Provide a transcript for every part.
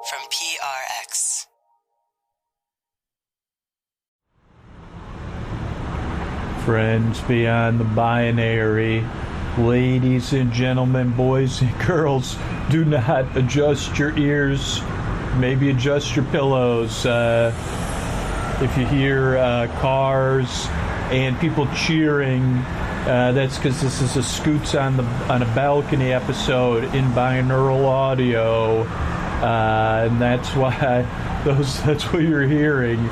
from PRX. Friends beyond the binary, ladies and gentlemen, boys and girls, do not adjust your ears. Maybe adjust your pillows. If you hear cars and people cheering, that's because this is a Scoots on a Balcony episode in binaural audio, and that's why that's what you're hearing.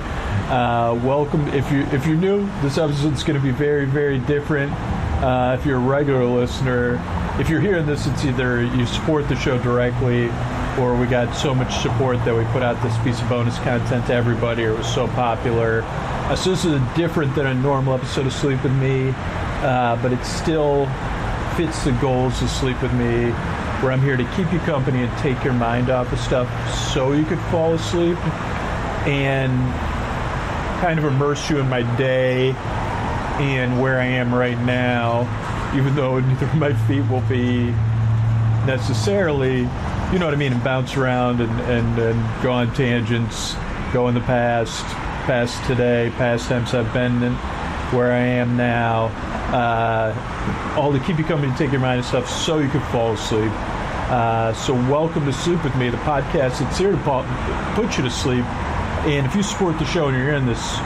Welcome. If you're new, this episode's going to be very, very different. If you're a regular listener, if you're hearing this, it's either you support the show directly, or we got so much support that we put out this piece of bonus content to everybody, or it was so popular. So this is different than a normal episode of Sleep With Me, but it still fits the goals of Sleep With Me, where I'm here to keep you company and take your mind off of stuff so you could fall asleep, and kind of immerse you in my day and where I am right now, even though neither of my feet will be necessarily, you know what I mean, and bounce around and go on tangents, go in the past today, past times I've been in, where I am now, all to keep you company and take your mind and stuff so you can fall asleep. So welcome to Sleep With Me, the podcast that's here to put you to sleep. And if you support the show and you're hearing this,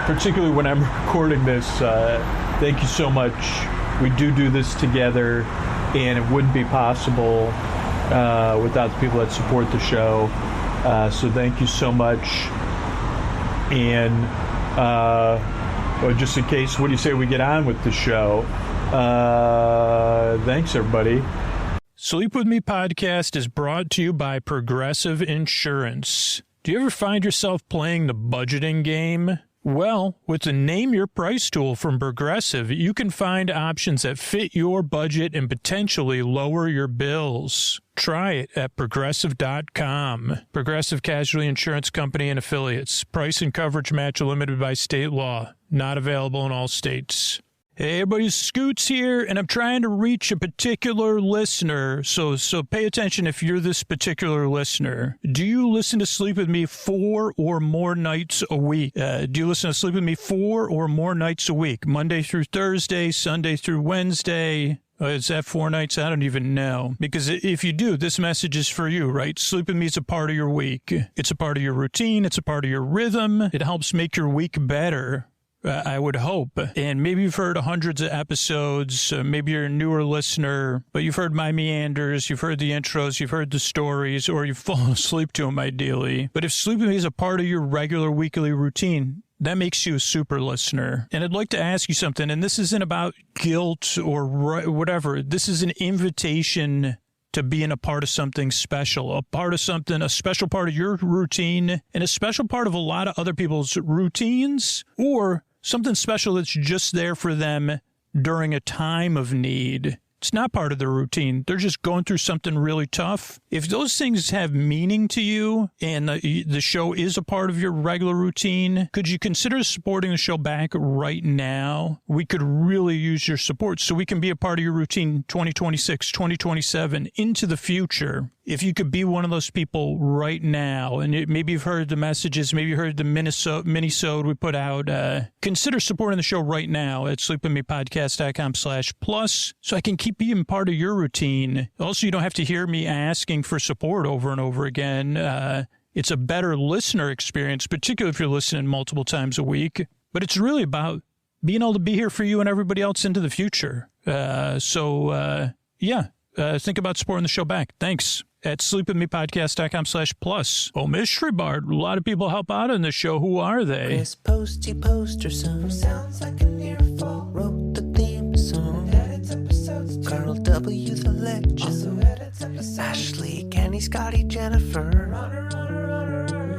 particularly when I'm recording this, thank you so much. We do this together, and it wouldn't be possible without the people that support the show. So thank you so much. And just in case, what do you say we get on with the show? Thanks, everybody. Sleep With Me podcast is brought to you by Progressive Insurance. Do you ever find yourself playing the budgeting game? Well, with the Name Your Price tool from Progressive, you can find options that fit your budget and potentially lower your bills. Try it at Progressive.com. Progressive Casualty Insurance Company and Affiliates. Price and coverage match limited by state law. Not available in all states. Hey, everybody, Scoots here, and I'm trying to reach a particular listener, so pay attention if you're this particular listener. Do you listen to Sleep With Me 4 or more nights a week? Do you listen to Sleep With Me 4 or more nights a week? Monday through Thursday, Sunday through Wednesday? Is that 4 nights? I don't even know. Because if you do, this message is for you, right? Sleep With Me is a part of your week. It's a part of your routine. It's a part of your rhythm. It helps make your week better. I would hope. And maybe you've heard hundreds of episodes. Maybe you're a newer listener, but you've heard my meanders, you've heard the intros, you've heard the stories, or you've fallen asleep to them ideally. But if Sleep With Me is a part of your regular weekly routine, that makes you a super listener. And I'd like to ask you something, and this isn't about guilt or whatever. This is an invitation to being a part of something special, a part of something, a special part of your routine, and a special part of a lot of other people's routines, or something special that's just there for them during a time of need. It's not part of their routine. They're just going through something really tough. If those things have meaning to you and the show is a part of your regular routine, could you consider supporting the show back right now? We could really use your support so we can be a part of your routine 2026, 2027, into the future. If you could be one of those people right now, and maybe you've heard the messages, maybe you heard the mini-sode we put out, consider supporting the show right now at sleepwithmepodcast.com/plus so I can keep being part of your routine. Also, you don't have to hear me asking for support over and over again. It's a better listener experience, particularly if you're listening multiple times a week. But it's really about being able to be here for you and everybody else into the future. Think about supporting the show back. Thanks. At sleepwithmepodcast.com/plus. Oh, Mystery Bard. A lot of people help out on this show. Who are they? Chris Posty Poster Son sounds like an earful. Wrote the theme song. Edits episodes too. Carl W. the Legend. Also edits episodes. Ashley, Kenny, Scotty, Jennifer. Runner.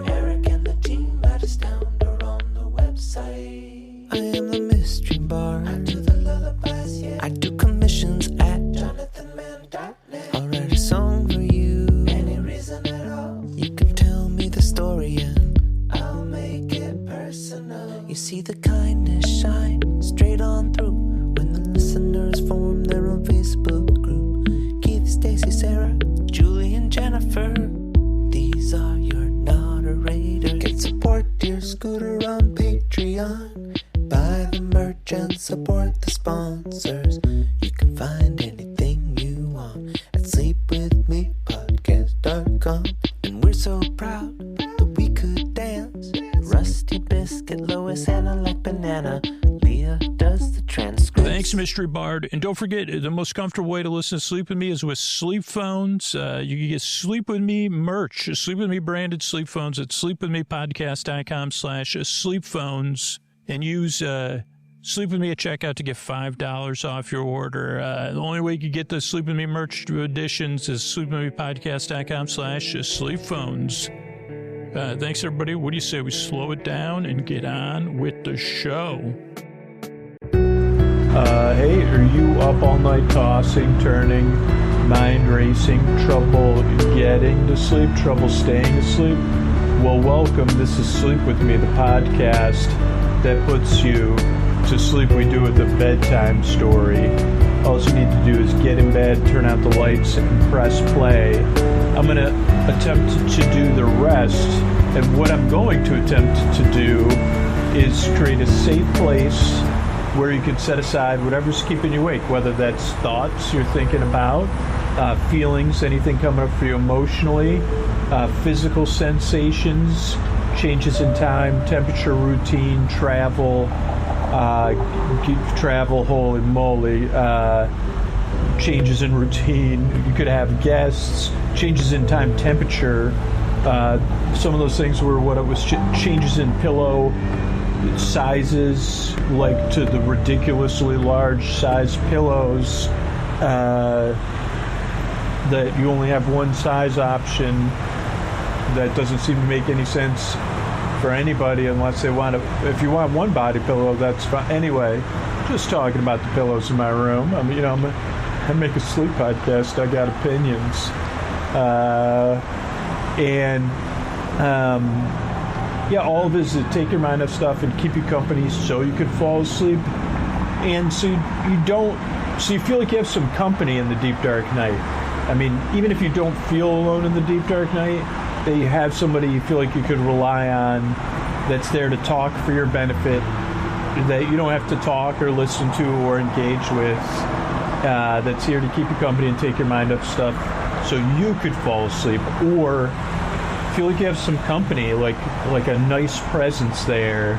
Eric and the team at Astound are on the website. I am the Mystery Bard. I do the lullabies, yeah. I do commissions at JonathanMann.net. I'll write a song for you. Any reason at all. You can tell me the story and I'll make it personal. You see the kindness shine straight on through when the listeners form their own Facebook group. Keith, Stacy, Sarah, Julie, and Jennifer. These are support the sponsors. You can find anything you want at sleepwithmepodcast.com. And we're so proud that we could dance. Rusty Biscuit, Lois, Anna like banana. Leah does the transcript. Thanks, Mystery Bard. And don't forget, the most comfortable way to listen to Sleep With Me is with sleep phones. You can get Sleep With Me merch, Sleep With Me branded sleep phones at sleepwithmepodcast.com/sleep-phones, and use Sleep With Me at checkout to get $5 off your order. The only way you can get the Sleep With Me merch editions is sleepwithmepodcast.com/sleep-phones. Thanks, everybody. What do you say we slow it down and get on with the show? Hey, are you up all night tossing, turning, mind racing, trouble getting to sleep, trouble staying asleep? Well, welcome. This is Sleep With Me, the podcast that puts you to sleep. We do with a bedtime story. All you need to do is get in bed, turn out the lights, and press play. I'm going to attempt to do the rest, and what I'm going to attempt to do is create a safe place where you can set aside whatever's keeping you awake, whether that's thoughts you're thinking about, feelings, anything coming up for you emotionally, physical sensations, changes in time, temperature, routine, travel, holy moly, changes in routine. You could have guests, changes in time, temperature. Some of those things were what it was, changes in pillow sizes, like to the ridiculously large size pillows, that you only have one size option. That doesn't seem to make any sense for anybody unless they want to. If you want one body pillow, that's fine. Anyway, just talking about the pillows in my room. I mean, I make a sleep podcast. I got opinions, yeah, all of it is to take your mind off stuff and keep you company so you can fall asleep, and so you feel like you have some company in the deep dark night. I mean, even if you don't feel alone in the deep dark night, that you have somebody you feel like you could rely on that's there to talk for your benefit, that you don't have to talk or listen to or engage with, that's here to keep you company and take your mind off stuff so you could fall asleep, or feel like you have some company, like a nice presence there,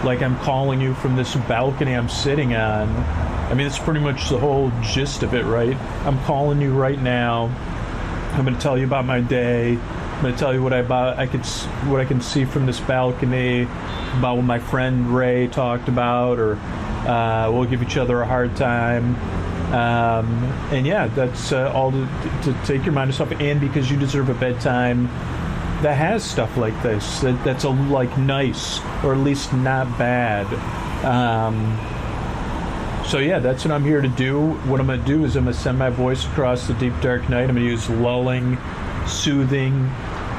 like I'm calling you from this balcony I'm sitting on. I mean, it's pretty much the whole gist of it, right? I'm calling you right now. I'm going to tell you about my day. I'm going to tell you what I can see from this balcony, about what my friend Ray talked about, or we'll give each other a hard time. And yeah, that's all to take your mind off stuff, and because you deserve a bedtime that has stuff like this, that's nice, or at least not bad. So yeah, that's what I'm here to do. What I'm going to do is I'm going to send my voice across the deep dark night. I'm going to use lulling, soothing,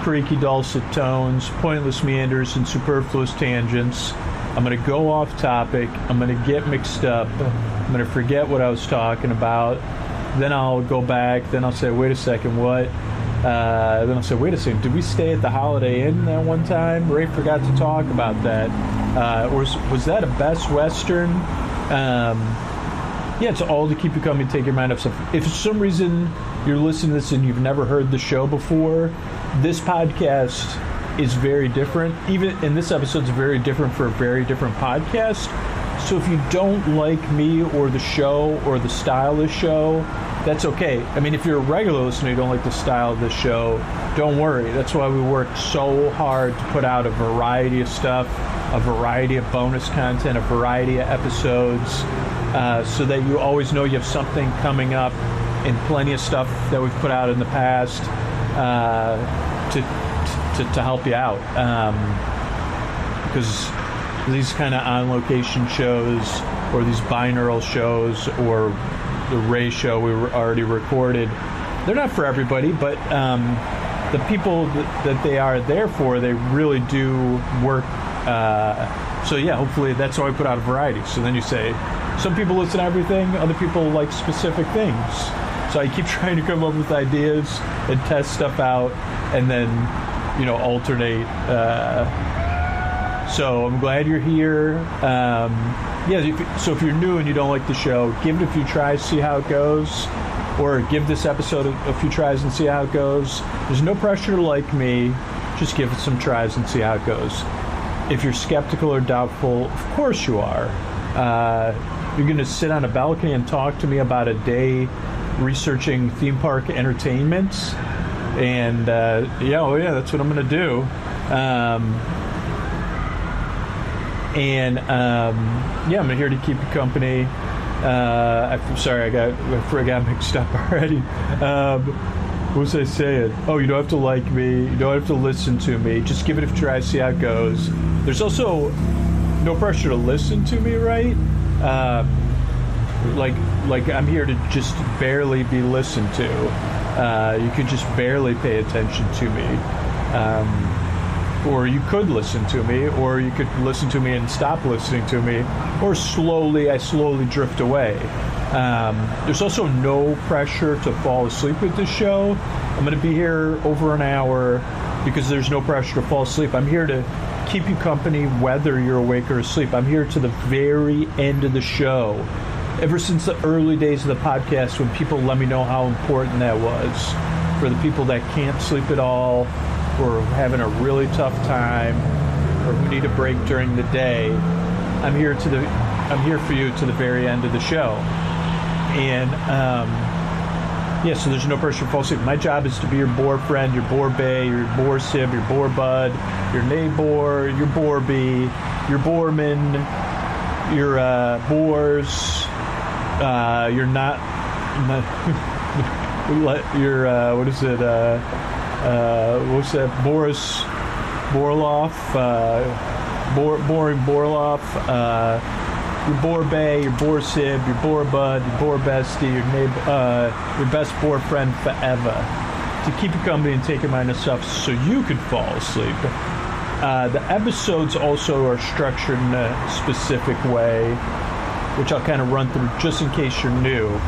creaky dulcet tones, pointless meanders, and superfluous tangents. I'm going to go off topic. I'm going to get mixed up. I'm going to forget what I was talking about. Then I'll go back. Then I'll say, wait a second, what? Then I'll say, wait a second, did we stay at the Holiday Inn that one time? Ray forgot to talk about that. Or was that a Best Western? Yeah, it's all to keep you coming, take your mind off stuff. If for some reason you're listening to this and you've never heard the show before, this podcast is very different. Even in this episode, it's very different for a very different podcast. So if you don't like me or the show or the style of the show, that's okay. I mean, if you're a regular listener, you don't like the style of the show, don't worry. That's why we work so hard to put out a variety of stuff, a variety of bonus content, a variety of episodes, so that you always know you have something coming up, and plenty of stuff that we've put out in the past to help you out. Because these kind of on-location shows, or these binaural shows, or the Ray show we already recorded, they're not for everybody, but the people that they are there for, they really do work. So yeah, hopefully that's why I put out a variety. So then you say, some people listen to everything, other people like specific things. So I keep trying to come up with ideas and test stuff out, and then, alternate. So I'm glad you're here. so if you're new and you don't like the show, give it a few tries, see how it goes. Or give this episode a few tries and see how it goes. There's no pressure to like me. Just give it some tries and see how it goes. If you're skeptical or doubtful, of course you are. You're going to sit on a balcony and talk to me about a day researching theme park entertainment. And, that's what I'm going to do. I'm here to keep you company. I'm sorry, I got mixed up already. What was I saying? Oh, you don't have to like me. You don't have to listen to me. Just give it a try, see how it goes. There's also no pressure to listen to me, right? Like I'm here to just barely be listened to. You could just barely pay attention to me. Or you could listen to me, or you could listen to me and stop listening to me, or I slowly drift away. There's also no pressure to fall asleep with this show. I'm going to be here over an hour because there's no pressure to fall asleep. I'm here to keep you company whether you're awake or asleep. I'm here to the very end of the show. Ever since the early days of the podcast when people let me know how important that was. For the people that can't sleep at all, or having a really tough time, or who need a break during the day, I'm here for you to the very end of the show. And so there's no pressure to fall asleep. My job is to be your boar friend, your boar bae, your boar sib, your boar bud, your neighbor, your boar bee, your boarman, your boars, your not your what is it? What's that? Boris Borloff, boring Borloff, your boar bae, your boar sib, your boar bud, your boar bestie, your neighbor, your best boar friend forever, to keep you company and take your mind off stuff so you could fall asleep. The episodes also are structured in a specific way, which I'll kind of run through just in case you're new.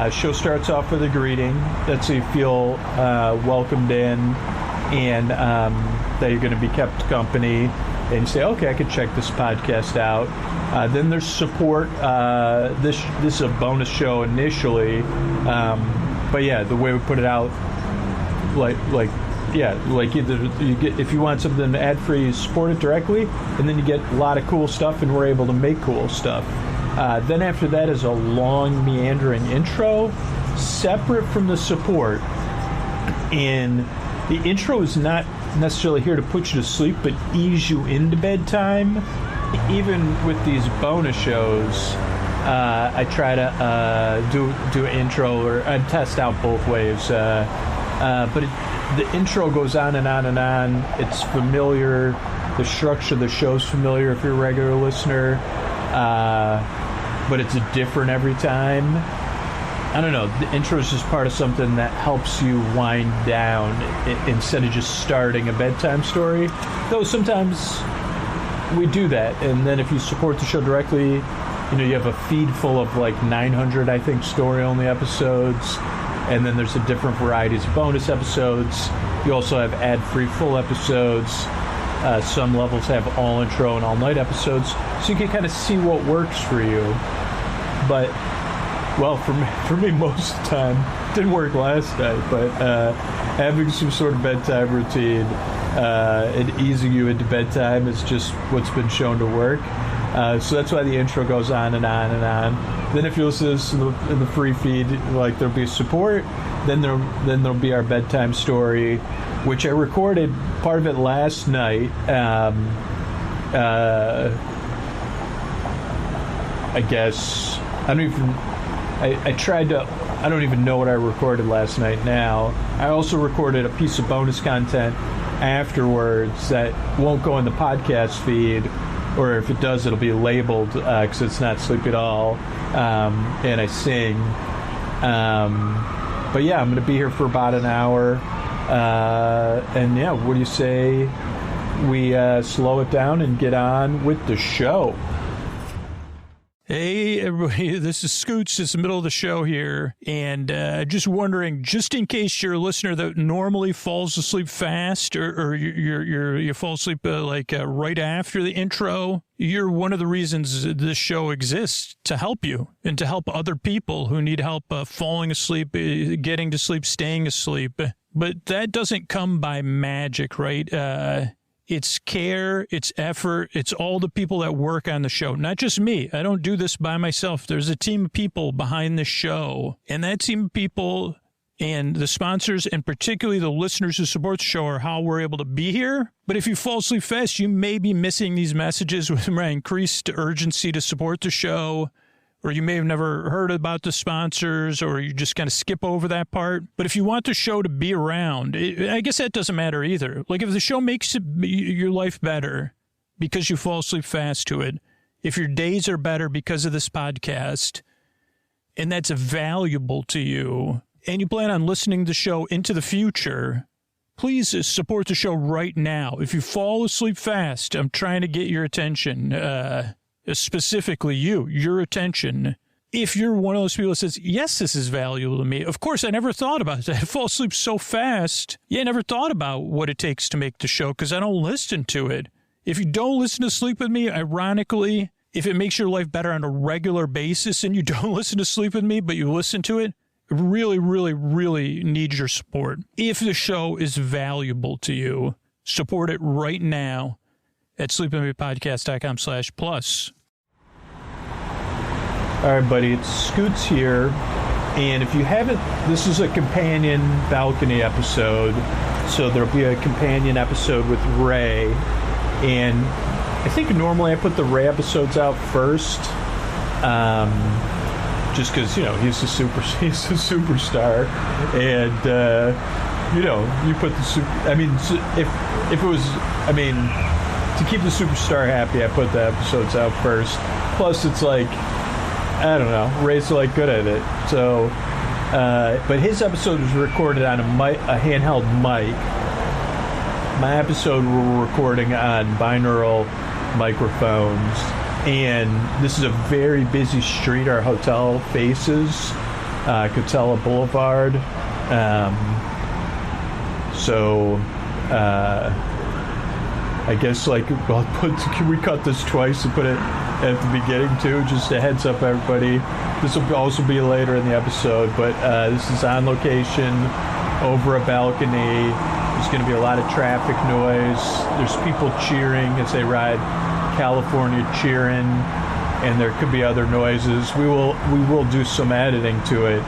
Show starts off with a greeting. That's so you feel welcomed in, and that you're going to be kept company. And you say, okay, I could check this podcast out. Then there's support. This is a bonus show initially, but yeah, the way we put it out, like either you get, if you want something ad free, you support it directly, and then you get a lot of cool stuff, and we're able to make cool stuff. Then after that is a long, meandering intro, separate from the support. And the intro is not necessarily here to put you to sleep, but ease you into bedtime. Even with these bonus shows, I try to do an intro, or I test out both ways. But the intro goes on and on and on. It's familiar. The structure of the show's familiar if you're a regular listener. But it's different every time. I don't know. The intro is just part of something that helps you wind down instead of just starting a bedtime story. Though sometimes we do that. And then if you support the show directly, you have a feed full of like 900, I think, story-only episodes. And then there's a different varieties of bonus episodes. You also have ad-free full episodes. Some levels have all intro and all night episodes, so you can kind of see what works for you. But, well, for me most of the time, didn't work last night, but having some sort of bedtime routine and easing you into bedtime is just what's been shown to work. So that's why the intro goes on and on and on. Then if you listen to this in the free feed, like there'll be support, then there'll be our bedtime story, which I recorded part of it last night. I guess I don't even know what I recorded last night now. I also recorded a piece of bonus content afterwards that won't go in the podcast feed, or if it does, it'll be labeled because it's not sleep at all. And I sing. But yeah, I'm going to be here for about an hour. And yeah, what do you say we slow it down and get on with the show? Hey, everybody, this is Scoots. It's the middle of the show here, and just wondering, just in case you're a listener that normally falls asleep fast, or you fall asleep right after the intro, you're one of the reasons this show exists, to help you and to help other people who need help falling asleep, getting to sleep, staying asleep. But that doesn't come by magic, right? It's care, it's effort, it's all the people that work on the show. Not just me. I don't do this by myself. There's a team of people behind the show. And that team of people and the sponsors, and particularly the listeners who support the show, are how we're able to be here. But if you fall asleep fast, you may be missing these messages with my increased urgency to support the show. Or you may have never heard about the sponsors, or you just kind of skip over that part. But if you want the show to be around, I guess that doesn't matter either. Like, if the show makes your life better because you fall asleep fast to it, if your days are better because of this podcast, and that's valuable to you, and you plan on listening to the show into the future, please support the show right now. If you fall asleep fast, I'm trying to get your attention, specifically your attention. If you're one of those people that says, yes, this is valuable to me. Of course, I never thought about that. I fall asleep so fast. Yeah, I never thought about what it takes to make the show because I don't listen to it. If you don't listen to Sleep With Me, ironically, if it makes your life better on a regular basis and you don't listen to Sleep With Me, but you listen to it, really, really, really need your support. If the show is valuable to you, support it right now at sleepwithmepodcast.com/plus. All right, buddy, it's Scoots here. And if you haven't, this is a companion balcony episode. So there'll be a companion episode with Ray. And I think normally I put the Ray episodes out first. Just because, he's a superstar. And, you put the if it was, to keep the superstar happy, I put the episodes out first. Plus, it's like, I don't know, Ray's good at it. So, but his episode was recorded on a handheld mic. My episode we're recording on binaural microphones. And this is a very busy street our hotel faces, Katella Boulevard. I guess can we cut this twice and put it at the beginning too? Just a heads up, everybody. This will also be later in the episode, but this is on location over a balcony. There's going to be a lot of traffic noise. There's people cheering as they ride California cheering, and there could be other noises. We will do some editing to it,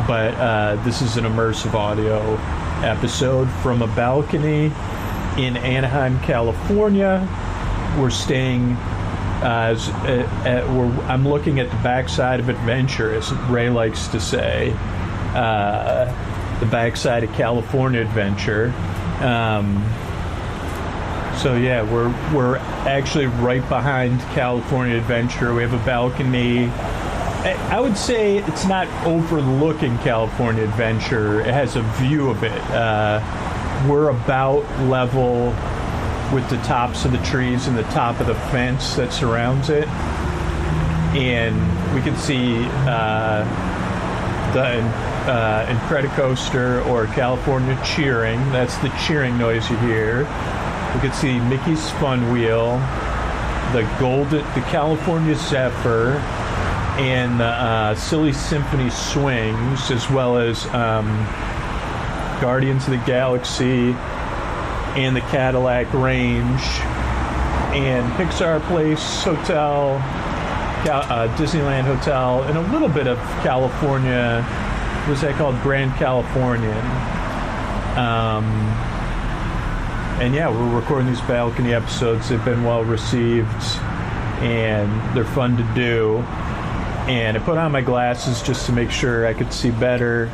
but this is an immersive audio episode from a balcony in Anaheim, California. We're staying I'm looking at the backside of adventure, as Ray likes to say, the backside of California adventure. So yeah, we're actually right behind California Adventure. We have a balcony. I would say it's not overlooking California Adventure. It has a view of it. We're about level with the tops of the trees and the top of the fence that surrounds it. And we can see the Incredicoaster or California cheering. That's the cheering noise you hear. We could see Mickey's Fun Wheel, the California Zephyr, and the Silly Symphony Swings, as well as Guardians of the Galaxy and the Cadillac Range, and Pixar Place Hotel, Disneyland Hotel, and a little bit of California. What's that called? Grand Californian. And yeah, we're recording these balcony episodes. They've been well received, and they're fun to do. And I put on my glasses just to make sure I could see better.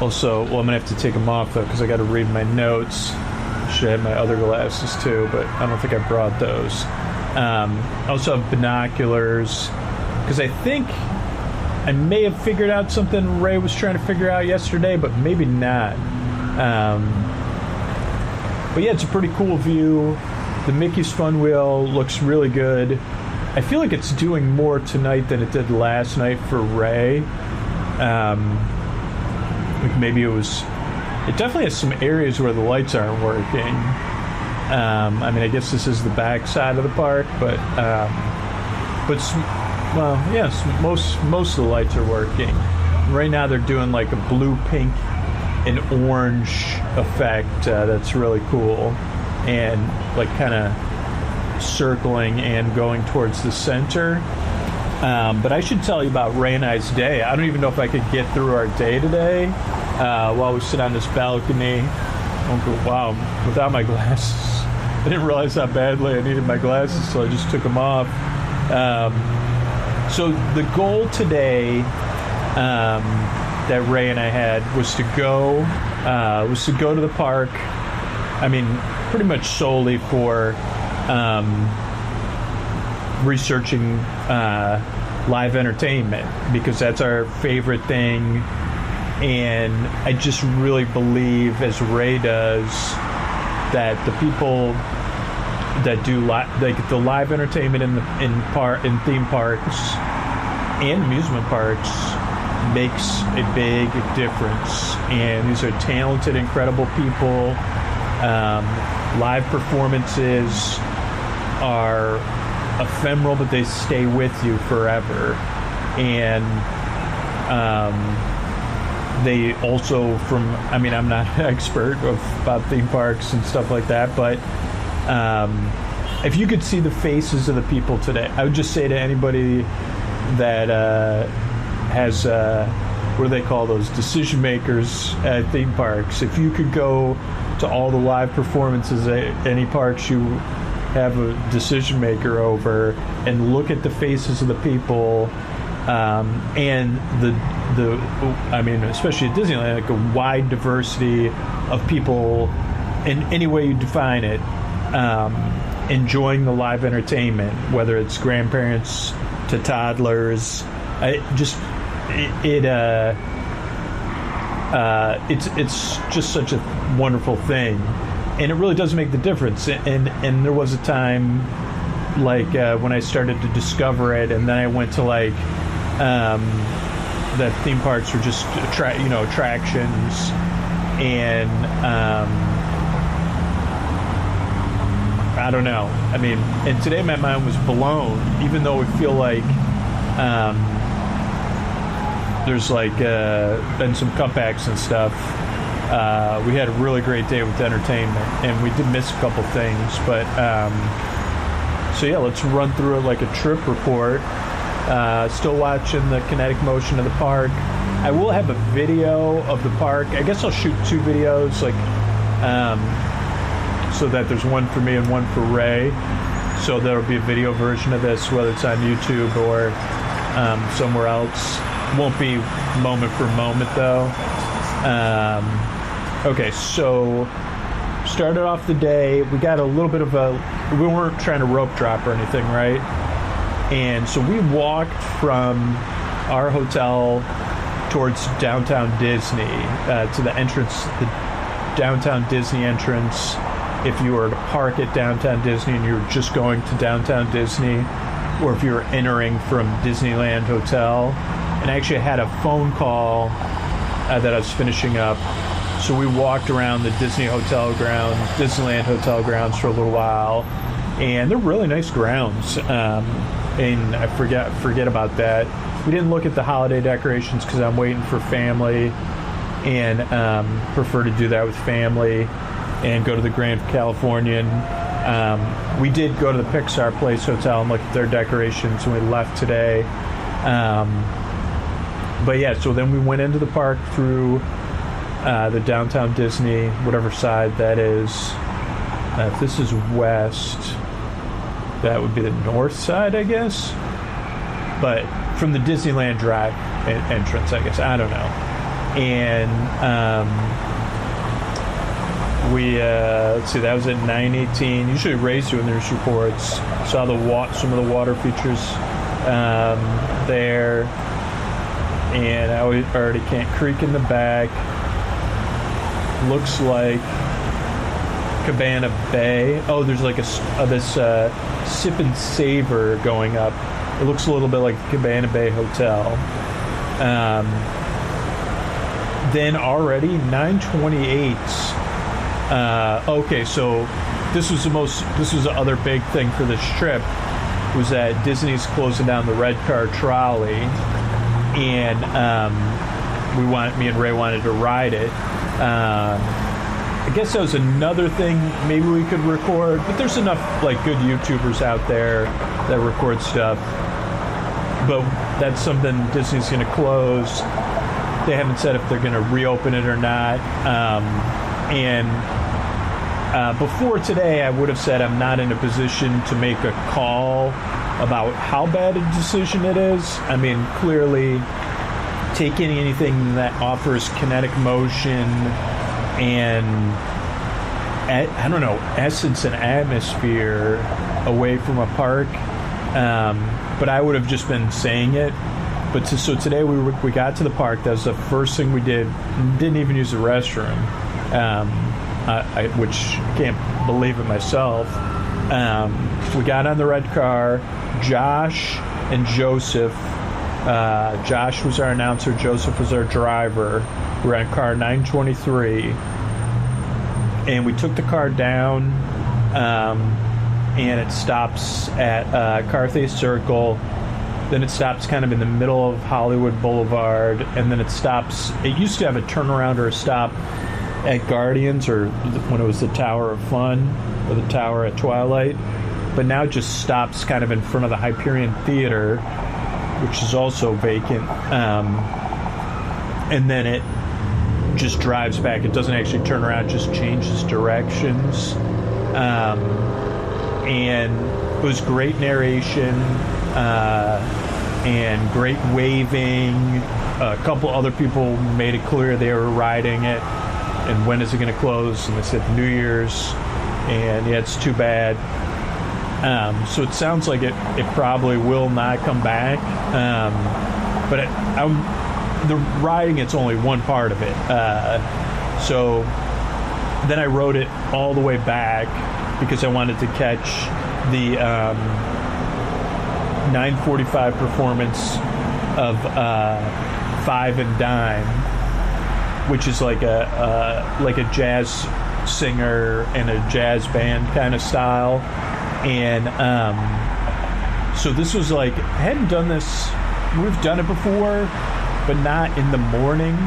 Also, I'm going to have to take them off, though, because I got to read my notes. I should have my other glasses, too, but I don't think I brought those. I also have binoculars, because I think I may have figured out something Ray was trying to figure out yesterday, but maybe not. But yeah, it's a pretty cool view. The Mickey's Fun Wheel looks really good. I feel like it's doing more tonight than it did last night for Ray. Like maybe it definitely has some areas where the lights aren't working. I mean, I guess this is the back side of the park, but yes, most of the lights are working. Right now they're doing like a blue, pink, and orange effect that's really cool, and like kind of circling and going towards the center. But I should tell you about Ray and I's day. I don't even know if I could get through our day today while we sit on this balcony. Wow, without my glasses. I didn't realize how badly I needed my glasses, so I just took them off. So the goal today that Ray and I had was to go to the park. I mean, pretty much solely for researching live entertainment, because that's our favorite thing, and I just really believe, as Ray does, that the people that do the live entertainment in theme parks and amusement parks makes a big difference. And these are talented, incredible people. Live performances are ephemeral, but they stay with you forever. And they also, I'm not an expert about theme parks and stuff like that, but if you could see the faces of the people today, I would just say to anybody that has, what do they call those, decision makers at theme parks, if you could go to all the live performances at any parks you have a decision maker over and look at the faces of the people, and especially at Disneyland, like a wide diversity of people in any way you define it, enjoying the live entertainment, whether it's grandparents to toddlers. It's just such a wonderful thing, and it really does make the difference. And there was a time, like when I started to discover it, and then I went to like that theme parks were just attractions, and I don't know. I mean, and today my mind was blown, even though we feel like there's like been some cutbacks and stuff. We had a really great day with entertainment, and we did miss a couple things, but so yeah, let's run through it like a trip report. Still watching the kinetic motion of the park. I will have a video of the park. I guess I'll shoot two videos, like so that there's one for me and one for Ray. So there'll be a video version of this, whether it's on YouTube or somewhere else. Won't be moment for moment though. Okay, so started off the day. We got a little bit of we weren't trying to rope drop or anything, right? And so we walked from our hotel towards downtown Disney, to the entrance, the downtown Disney entrance. If you were to park at downtown Disney and you were just going to downtown Disney, or if you were entering from Disneyland Hotel. And I actually had a phone call that I was finishing up. So we walked around the Disneyland Hotel grounds for a little while, and they're really nice grounds. And I forget about that. We didn't look at the holiday decorations because I'm waiting for family, and prefer to do that with family and go to the Grand Californian. We did go to the Pixar Place Hotel and look at their decorations when we left today. But yeah, so then we went into the park through the downtown Disney, whatever side that is. If this is west, that would be the north side, I guess. But from the Disneyland Drive entrance, I guess. I don't know. And we, let's see, that was at 9:18. Usually Ray's doing their reports. Saw some of the water features there. And I already can't creek in the back. Looks like Cabana Bay. Oh, there's like this Sip and Savor going up. It looks a little bit like the Cabana Bay Hotel. Then already 928. Okay, so this was the other big thing for this trip, was that Disney's closing down the red car trolley, and me and Ray wanted to ride it. I guess that was another thing maybe we could record, but there's enough like good YouTubers out there that record stuff. But that's something Disney's going to close. They haven't said if they're going to reopen it or not. Before today, I would have said I'm not in a position to make a call about how bad a decision it is. I mean, clearly, taking anything that offers kinetic motion and, I don't know, essence and atmosphere away from a park. But I would have just been saying it. But so today we got to the park. That was the first thing we did. Didn't even use the restroom, which I can't believe it myself. We got on the red car. Josh and Joseph. Josh was our announcer. Joseph was our driver. We were on car 923. And we took the car down, and it stops at Carthay Circle. Then it stops kind of in the middle of Hollywood Boulevard, and then it stops. It used to have a turnaround or a stop at Guardians, or when it was the Tower of Fun, or the Tower at Twilight. But now it just stops kind of in front of the Hyperion Theater, which is also vacant. And then it just drives back. It doesn't actually turn around, it just changes directions. And it was great narration, and great waving. A couple other people made it clear they were riding it, and when is it going to close? And they said New Year's, and yeah, it's too bad. So it sounds like it probably will not come back. But the riding, it's only one part of it. So then I rode it all the way back because I wanted to catch the 9:45 performance of Five and Dime, which is like a jazz singer and a jazz band kind of style. And so this was like, I hadn't done this. We've done it before, but not in the morning.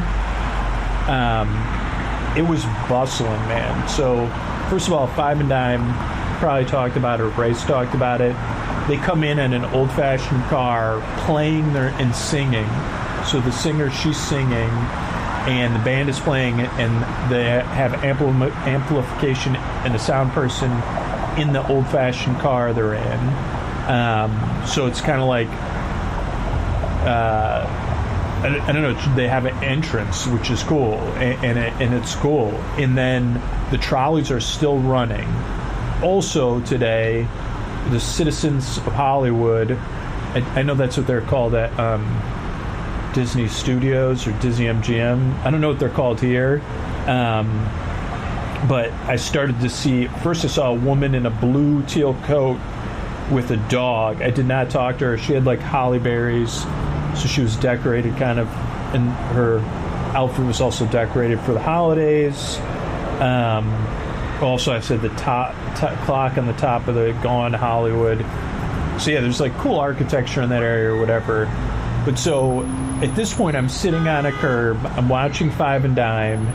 It was bustling, man. So first of all, Five and Dime, probably talked about it, or Bryce talked about it. They come in an old-fashioned car playing and singing. So the singer, she's singing, and the band is playing, and they have amplification and a sound person in the old-fashioned car they're in. So it's kind of like, I don't know, they have an entrance, which is cool, and it's cool. And then the trolleys are still running. Also today, the Citizens of Hollywood, I know that's what they're called at Disney Studios or Disney MGM. I don't know what they're called here. But I started to see, first I saw a woman in a blue teal coat with a dog. I did not talk to her. She had like holly berries, so she was decorated kind of, and her outfit was also decorated for the holidays. Also, I said the top clock on the top of the Gone Hollywood. So yeah, there's like cool architecture in that area or whatever. But so at this point, I'm sitting on a curb. I'm watching Five and Dime.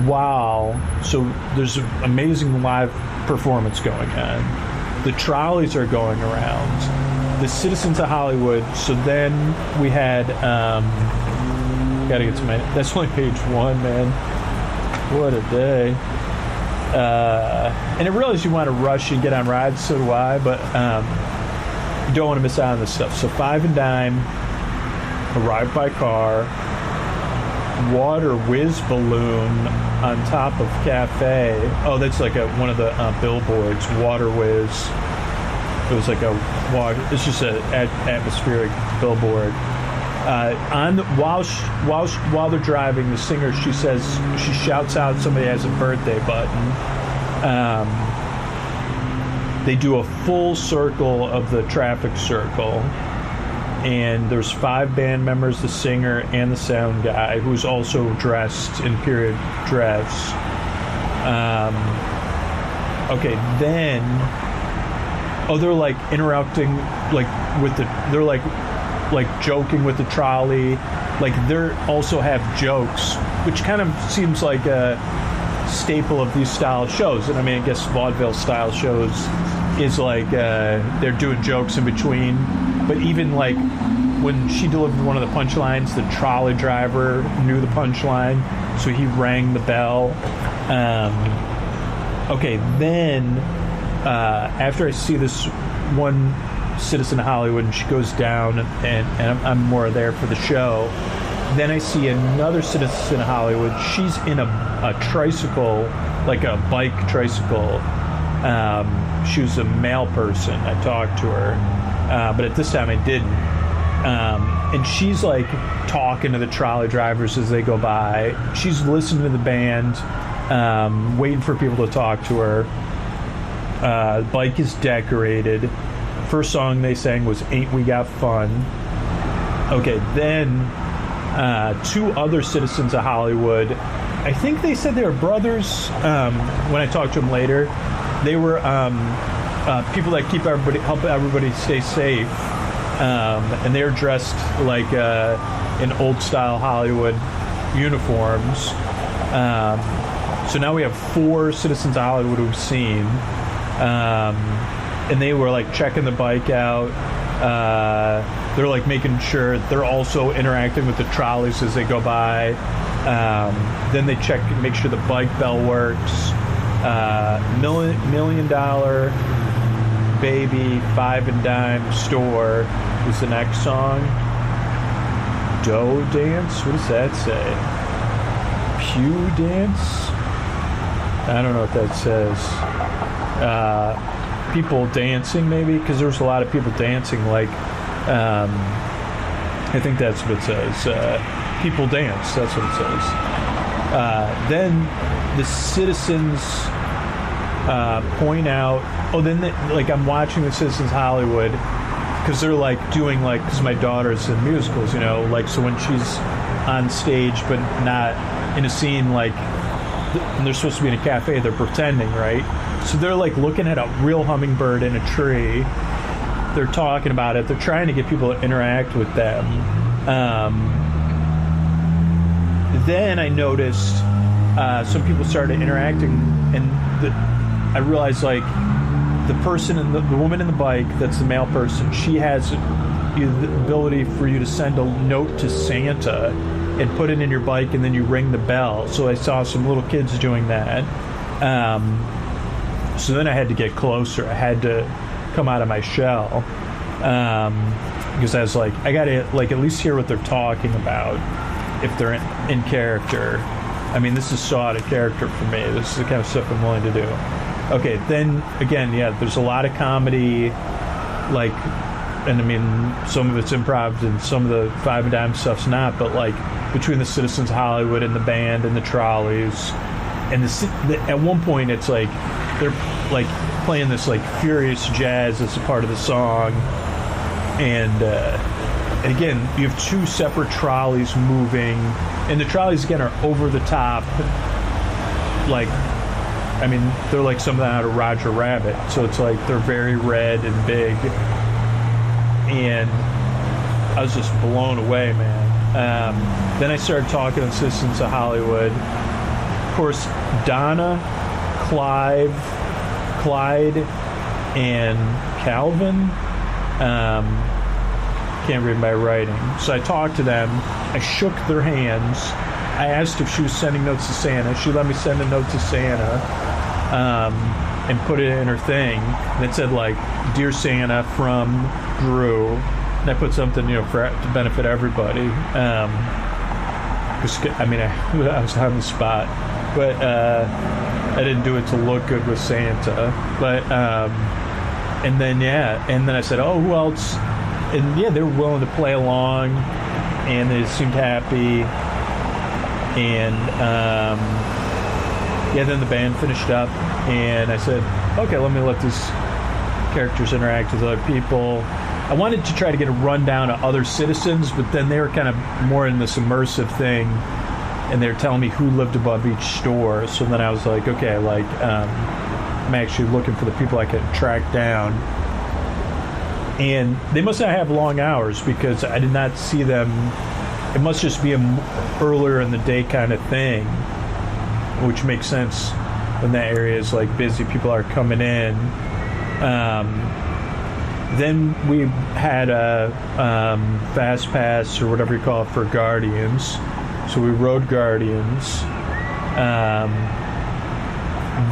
Wow. So there's an amazing live performance going on. The trolleys are going around. The Citizens of Hollywood. So then we had, gotta get to that's only page 1, man. What a day. And I realize you want to rush and get on rides, so do I, but you don't want to miss out on this stuff. So Five and Dime, arrived by car, water whiz balloon on top of cafe. Oh, that's like one of the billboards, water whiz. It was like a water, it's just an atmospheric billboard. While they're driving, the singer, she shouts out somebody has a birthday button, They do a full circle of the traffic circle, and there's 5 band members, the singer and the sound guy, who's also dressed in period dress. Okay, then they're like interrupting, like with they're like joking with the trolley, like they're also have jokes, which kind of seems like a staple of these style shows. And I mean, I guess vaudeville style shows is like they're doing jokes in between. But even like when she delivered one of the punchlines, the trolley driver knew the punchline, so he rang the bell. Okay, then after I see this one citizen of Hollywood, and she goes down, and I'm more there for the show. Then I see another citizen of Hollywood. She's in a tricycle, like a bike tricycle. She was a male person. I talked to her, but at this time I didn't. And she's like talking to the trolley drivers as they go by. She's listening to the band, waiting for people to talk to her. The bike is decorated. First song they sang was "Ain't We Got Fun." Okay, then 2 other citizens of Hollywood. I think they said they were brothers. When I talked to them later, they were people that help everybody stay safe, and they're dressed like in old style Hollywood uniforms. So now we have 4 citizens of Hollywood we've seen, and they were like checking the bike out. They're like making sure they're also interacting with the trolleys as they go by. Then they make sure the bike bell works. $1 Million Baby 5 and Dime Store is the next song. Dough Dance? What does that say? Pew Dance? I don't know what that says. People dancing, maybe? Because there's a lot of people dancing, like, I think that's what it says. People dance, that's what it says. Then the citizens point out, I'm watching the Citizens Hollywood, because they're like doing, like, because my daughter's in musicals, like, so when she's on stage but not in a scene, like, and they're supposed to be in a cafe, they're pretending, right? So they're like looking at a real hummingbird in a tree. They're talking about it. They're trying to get people to interact with them. Then I noticed some people started interacting, and I realized, like, the person in the woman in the bike, that's the male person, she has the ability for you to send a note to Santa and put it in your bike, and then you ring the bell. So I saw some little kids doing that. So then I had to get closer. I had to come out of my shell, because I was like, I gotta, like, at least hear what they're talking about, if they're in character. I mean, this is so out of character for me. This is the kind of stuff I'm willing to do. Okay, then again, yeah, there's a lot of comedy, like, and I mean, some of it's improv and some of the 5 and Dime stuff's not, but like between the Citizens of Hollywood and the band and the trolleys, and at one point it's like they're like playing this like furious jazz as a part of the song, and again you have 2 separate trolleys moving, and the trolleys again are over the top, like, I mean, they're like something out of Roger Rabbit, so it's like they're very red and big, and I was just blown away, man. Then I started talking to Citizens of Hollywood. Of course, Donna, Clyde, and Calvin. Can't read my writing. So I talked to them. I shook their hands. I asked if she was sending notes to Santa. She let me send a note to Santa, and put it in her thing. And it said, like, "Dear Santa from Drew." And I put something, to benefit everybody. Because, I mean, I was on the spot. But I didn't do it to look good with Santa. But, and then I said, oh, who else? And yeah, they were willing to play along, and they seemed happy. And yeah, then the band finished up, and I said, okay, let me let these characters interact with other people. I wanted to try to get a rundown of other citizens, but then they were kind of more in this immersive thing, and they were telling me who lived above each store. So then I was like, okay, like, I'm actually looking for the people I could track down. And they must not have long hours, because I did not see them. It must just be earlier in the day kind of thing, which makes sense when that area is like busy. People are coming in. Then we had a fast pass or whatever you call it for Guardians. So we rode Guardians.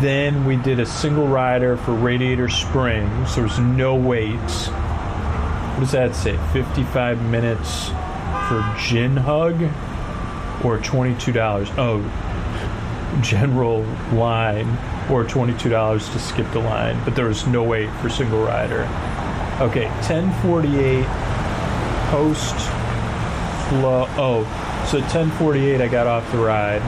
Then we did a single rider for Radiator Springs. There was no waits. What does that say? 55 minutes for Gin Hug or $22? Oh, general line or $22 to skip the line. But there was no wait for single rider. Okay, 10:48 post flow. Oh, so 10:48 I got off the ride.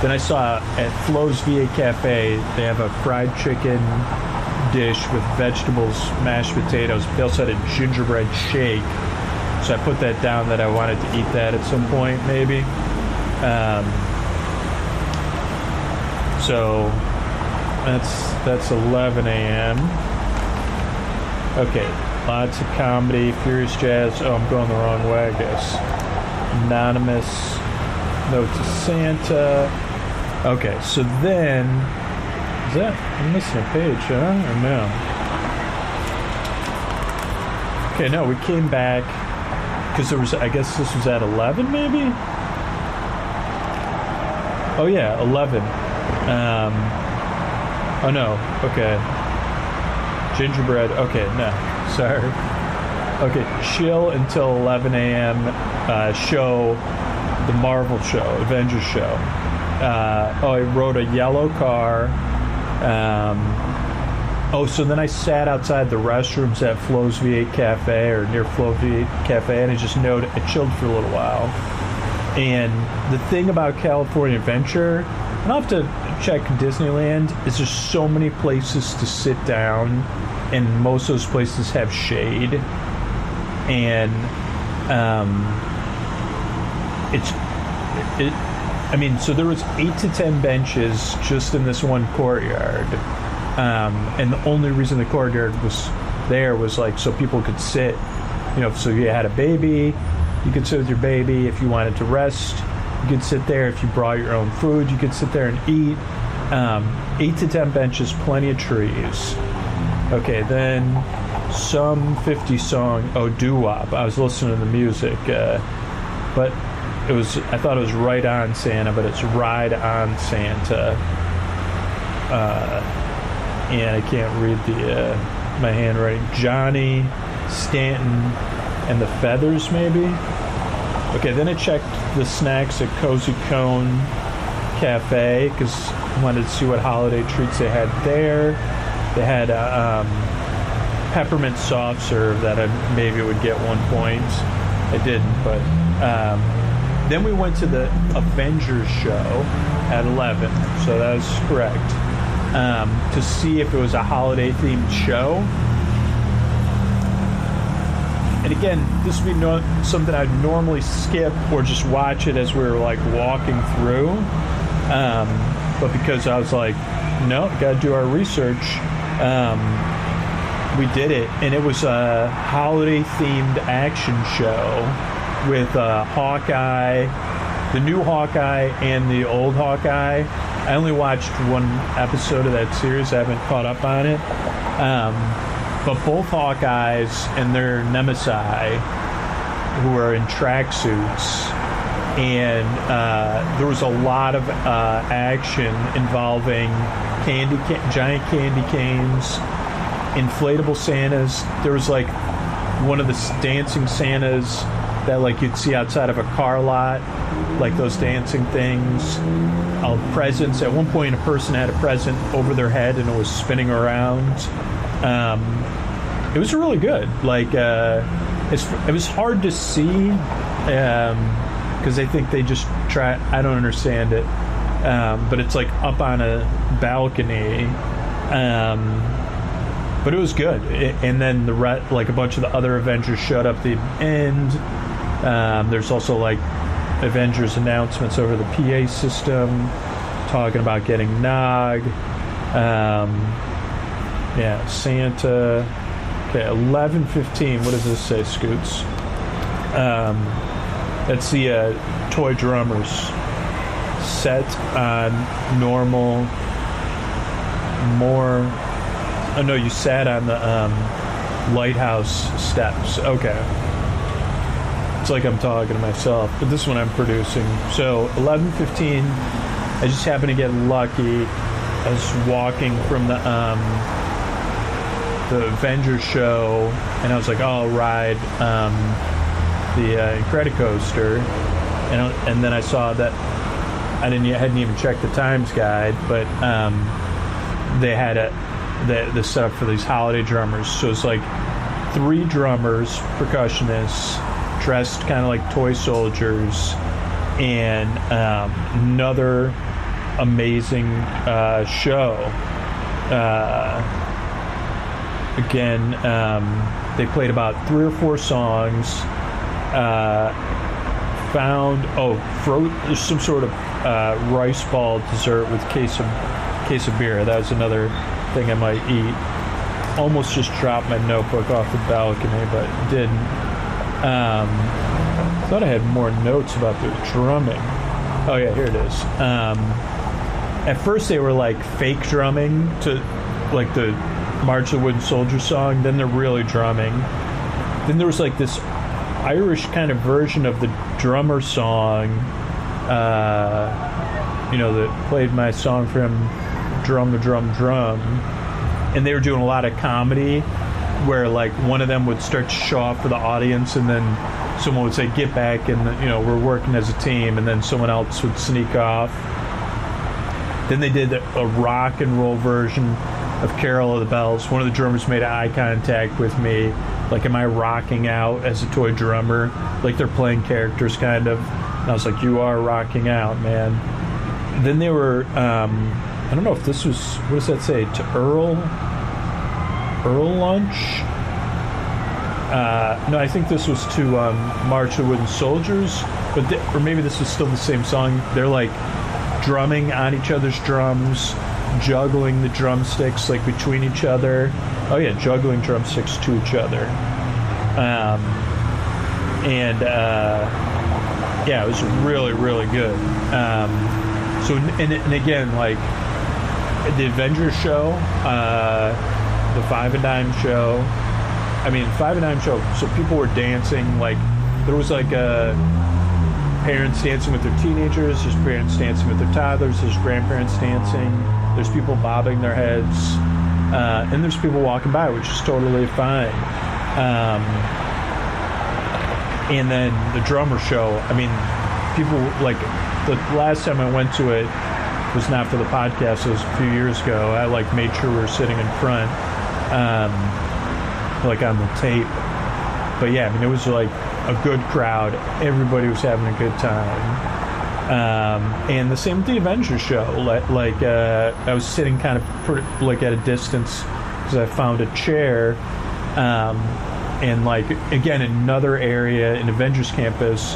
Then I saw at Flo's VA Cafe, they have a fried chicken dish with vegetables, mashed potatoes. They also had a gingerbread shake. So I put that down that I wanted to eat that at some point, maybe. So that's 11 a.m. Okay, lots of comedy, Furious Jazz. Oh, I'm going the wrong way, I guess. Anonymous, Note to Santa. Okay, so then, I'm missing a page, huh? Or no? Okay, no, we came back, because there was, I guess this was at 11, maybe? Oh, yeah, 11. Oh, no, okay. Gingerbread, okay, no, sorry. Okay, chill until 11 a.m. Show, the Marvel show, Avengers show. I rode a yellow car. So then I sat outside the restrooms at Flo's V8 Cafe, or near Flo V8 Cafe, and I chilled for a little while. And the thing about California Adventure, and I'll have to check Disneyland, is there's so many places to sit down, and most of those places have shade. And so there was 8 to 10 benches just in this one courtyard. And the only reason the courtyard was there was like so people could sit. So you had a baby, you could sit with your baby. If you wanted to rest, you could sit there. If you brought your own food, you could sit there and eat. 8 to 10 benches, plenty of trees. Okay, then some 50 song, doo-wop. I was listening to the music, but I thought it was Right On Santa, but it's Ride On Santa. And I can't read my handwriting. Johnny, Stanton, and the Feathers, maybe? Okay, then I checked the snacks at Cozy Cone Cafe, because I wanted to see what holiday treats they had there. They had a peppermint soft serve that I maybe would get 1 point. I didn't, but... Then we went to the Avengers show at 11, so that was correct, to see if it was a holiday-themed show. And again, this would be something I'd normally skip or just watch it as we were like walking through. But because I was like, no, got to do our research, we did it, and it was a holiday-themed action show with Hawkeye, the new Hawkeye and the old Hawkeye. I only watched one episode of that series. I haven't caught up on it. But both Hawkeyes and their nemesis, who are in tracksuits, and there was a lot of action involving giant candy canes, inflatable Santas. There was like one of the dancing Santas that like you'd see outside of a car lot, like those dancing things. Presents. At one point, a person had a present over their head and it was spinning around. It was really good. Like it was hard to see because I think they just try. I don't understand it. but it's like up on a balcony. But it was good. And then like a bunch of the other Avengers showed up at the end. There's also like Avengers announcements over the PA system, talking about getting Nog. Yeah, Santa. Okay, 11:15. What does this say, Scoots? That's the toy drummers set on normal. More. Oh no, you sat on the lighthouse steps. Okay. It's like I'm talking to myself, but this one I'm producing. So 11:15. I just happened to get lucky. I was walking from the Avengers show, and I was like, oh, I'll ride the Incredicoaster, and then I saw that I hadn't even checked the times guide, but they had the setup for these holiday drummers. So it's like 3 drummers, percussionists, dressed kind of like toy soldiers, and another amazing show. Again, they played about 3 or 4 songs. Found there's some sort of rice ball dessert with case of beer. That was another thing I might eat. Almost just dropped my notebook off the balcony, but didn't. Thought I had more notes about the drumming. Oh yeah, here it is. At first they were like fake drumming to like the March of the Wooden Soldier song. Then they're really drumming. Then there was like this Irish kind of version of the drummer song, that played my song from Drum the Drum Drum. And they were doing a lot of comedy where like one of them would start to show off for the audience, and then someone would say, get back, and we're working as a team, and then someone else would sneak off. Then they did a rock and roll version of Carol of the Bells. One of the drummers made eye contact with me, like, am I rocking out as a toy drummer? Like they're playing characters kind of. And I was like, you are rocking out, man. Then they were, I don't know if this was, what does that say, to Earl lunch? No, I think this was to March of the Wooden Soldiers, or maybe this was still the same song. They're like drumming on each other's drums, juggling the drumsticks like between each other. Oh yeah, juggling drumsticks to each other. Yeah, it was really, really good. So, and again, like the Avengers show, the Five and Dime show. I mean, Five and Dime show. So people were dancing. Like there was like parents dancing with their teenagers. There's parents dancing with their toddlers. There's grandparents dancing. There's people bobbing their heads, and there's people walking by, which is totally fine. And then the drummer show. I mean, people like the last time I went to it was not for the podcast. It was a few years ago. I like made sure we were sitting in front, like on the tape. But yeah, I mean, it was like a good crowd. Everybody was having a good time. And the same with the Avengers show. Like I was sitting kind of like at a distance because I found a chair. And like, again, another area in Avengers Campus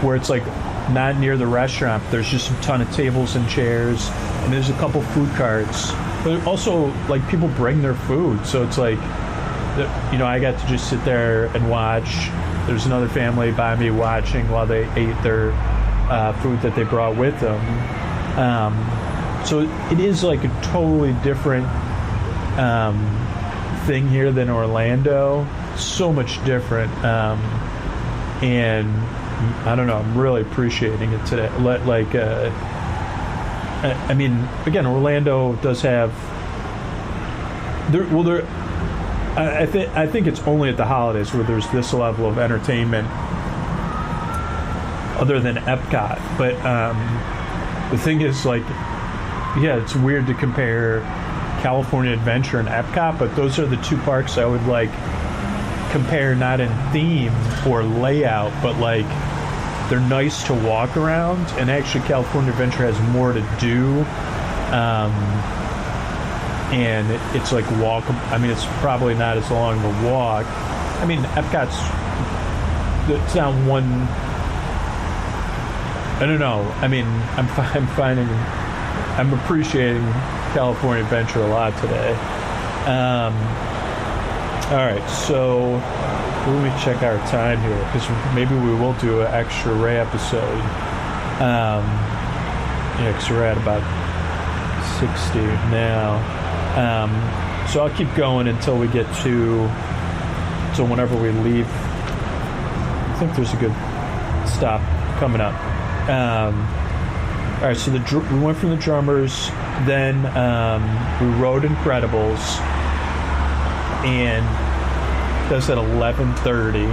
where it's like not near the restaurant. There's just a ton of tables and chairs, and there's a couple food carts. But also, like, people bring their food, so it's like, I got to just sit there and watch. There's another family by me watching while they ate their food that they brought with them. So it is like a totally different thing here than Orlando. So much different, and I don't know, I'm really appreciating it today. Like I mean, again, Orlando does have I think it's only at the holidays where there's this level of entertainment other than Epcot. But the thing is, like, yeah, it's weird to compare California Adventure and Epcot, but those are the two parks I would like compare, not in theme or layout, but like they're nice to walk around, and actually California Adventure has more to do. And it's like walkable. I mean, it's probably not as long of a walk. I mean, it's not one. I don't know. I mean, I'm appreciating California Adventure a lot today. All right, so let me check our time here, because maybe we will do an extra Ray episode. Yeah, because we're at about 60 now. So I'll keep going until we get to whenever we leave. I think there's a good stop coming up. All right, so we went from the drummers, then we rode Incredibles, and that's at 11:30.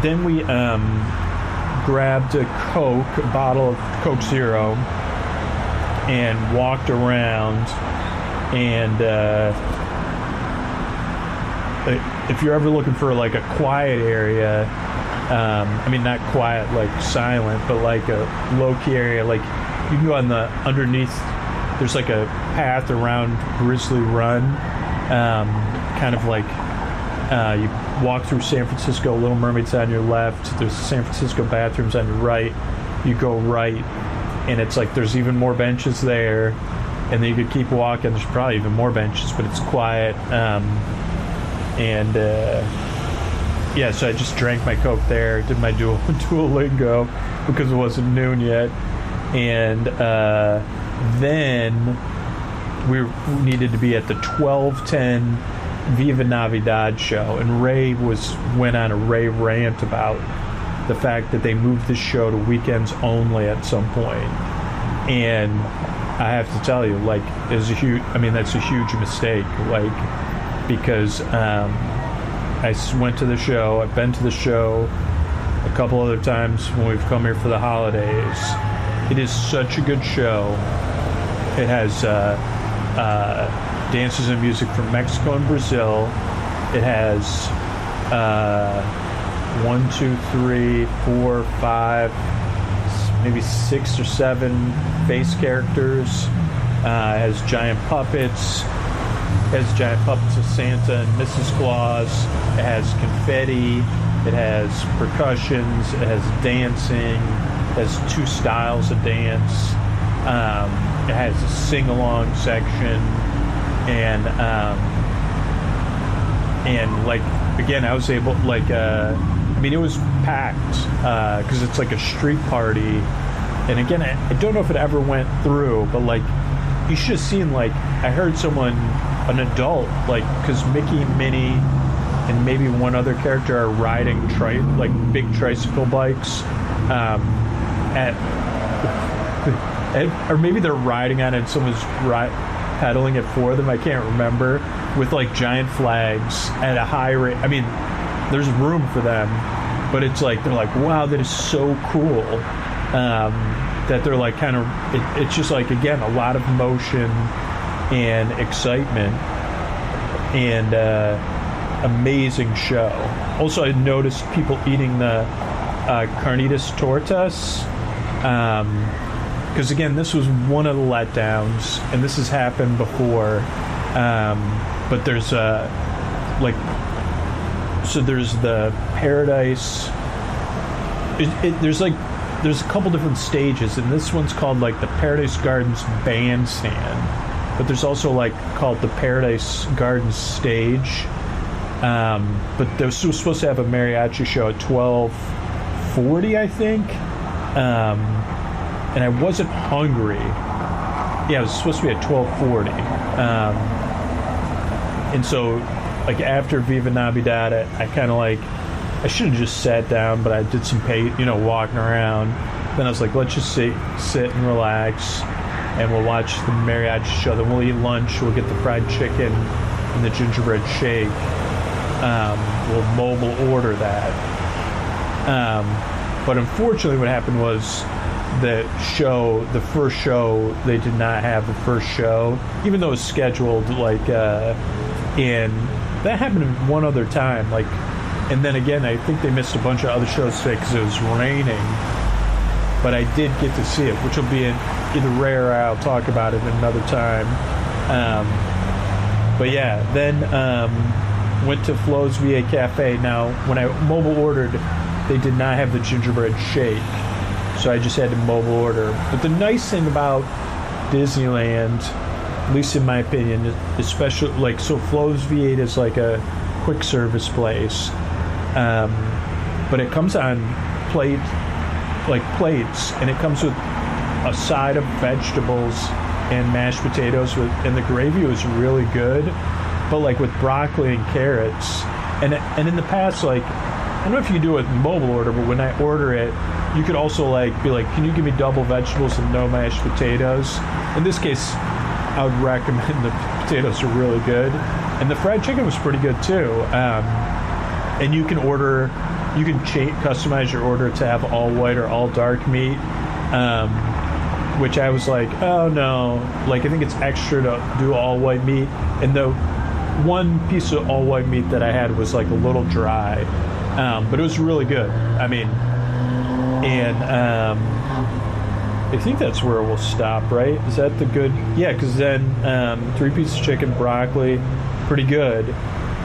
Then we grabbed a bottle of Coke Zero, and walked around. And if you're ever looking for like a quiet area, I mean, not quiet like silent, but like a low-key area, like you can go on the underneath. There's like a path around Grizzly Run, kind of like you walk through San Francisco. Little Mermaid's on your left. There's San Francisco bathrooms on your right. You go right, and it's like there's even more benches there, and then you could keep walking. There's probably even more benches, but it's quiet. Yeah, so I just drank my Coke there, did my Duolingo because it wasn't noon yet, and then we needed to be at the 12:10 Viva Navidad show, and Ray went on a Ray rant about the fact that they moved the show to weekends only at some point, and I have to tell you, like, that's a huge mistake, like, because I went to the show. I've been to the show a couple other times when we've come here for the holidays. It is such a good show. It has dancers and music from Mexico and Brazil. It has 1, 2, 3, 4, 5, maybe 6 or 7 face characters. It has giant puppets. It has giant puppets of Santa and Mrs. Claus. It has confetti. It has percussions. It has dancing. It has 2 styles of dance. It has a sing-along section. And like, again, I was able, like, I mean, it was packed because it's like a street party. And again, I don't know if it ever went through, but like, you should have seen, like, I heard an adult, like, because Mickey and Minnie and maybe one other character are riding like big tricycle bikes, or maybe they're riding on it and someone's pedaling it for them. I can't remember, with like giant flags at a high rate. I mean, there's room for them, but it's like they're like, wow, that is so cool. That they're like kind of, it's just like, again, a lot of motion and excitement, and amazing show. Also, I noticed people eating the carnitas tortas, because again, this was one of the letdowns, and this has happened before, but there's there's the Paradise. There's a couple different stages, and this one's called like the Paradise Gardens Bandstand, but there's also like called the Paradise Gardens Stage. But they're supposed to have a mariachi show at 12:40, I think. And I wasn't hungry. Yeah, it was supposed to be at 12:40. And so, like, after Viva Navidad, I kind of like, I should have just sat down, but I did some walking around. Then I was like, let's just sit and relax, and we'll watch the mariachi show. Then we'll eat lunch. We'll get the fried chicken and the gingerbread shake. We'll mobile order that. But unfortunately, what happened was the first show, they did not have the first show, even though it was scheduled, like, and that happened one other time. Like, And then again, I think they missed a bunch of other shows today because it was raining. But I did get to see it, which will be either rare or I'll talk about it another time. But yeah, then went to Flo's VA Cafe. Now, when I mobile ordered, they did not have the gingerbread shake, so I just had to mobile order. But the nice thing about Disneyland, at least in my opinion, especially like so Flo's V8 is like a quick service place, but it comes on plates, and it comes with a side of vegetables and mashed potatoes and the gravy was really good, but like with broccoli and carrots, and in the past, like I don't know if you can do it with mobile order, but when I order it, you could also like be like, can you give me double vegetables and no mashed potatoes? In this case, I would recommend the potatoes are really good, and the fried chicken was pretty good too. And you can order, you can customize your order to have all white or all dark meat, which I was like, oh no, like I think it's extra to do all white meat. And the one piece of all white meat that I had was like a little dry, but it was really good. I mean, and I think that's where we'll stop, right? Is that the good? Yeah, because then 3 pieces of chicken, broccoli, pretty good.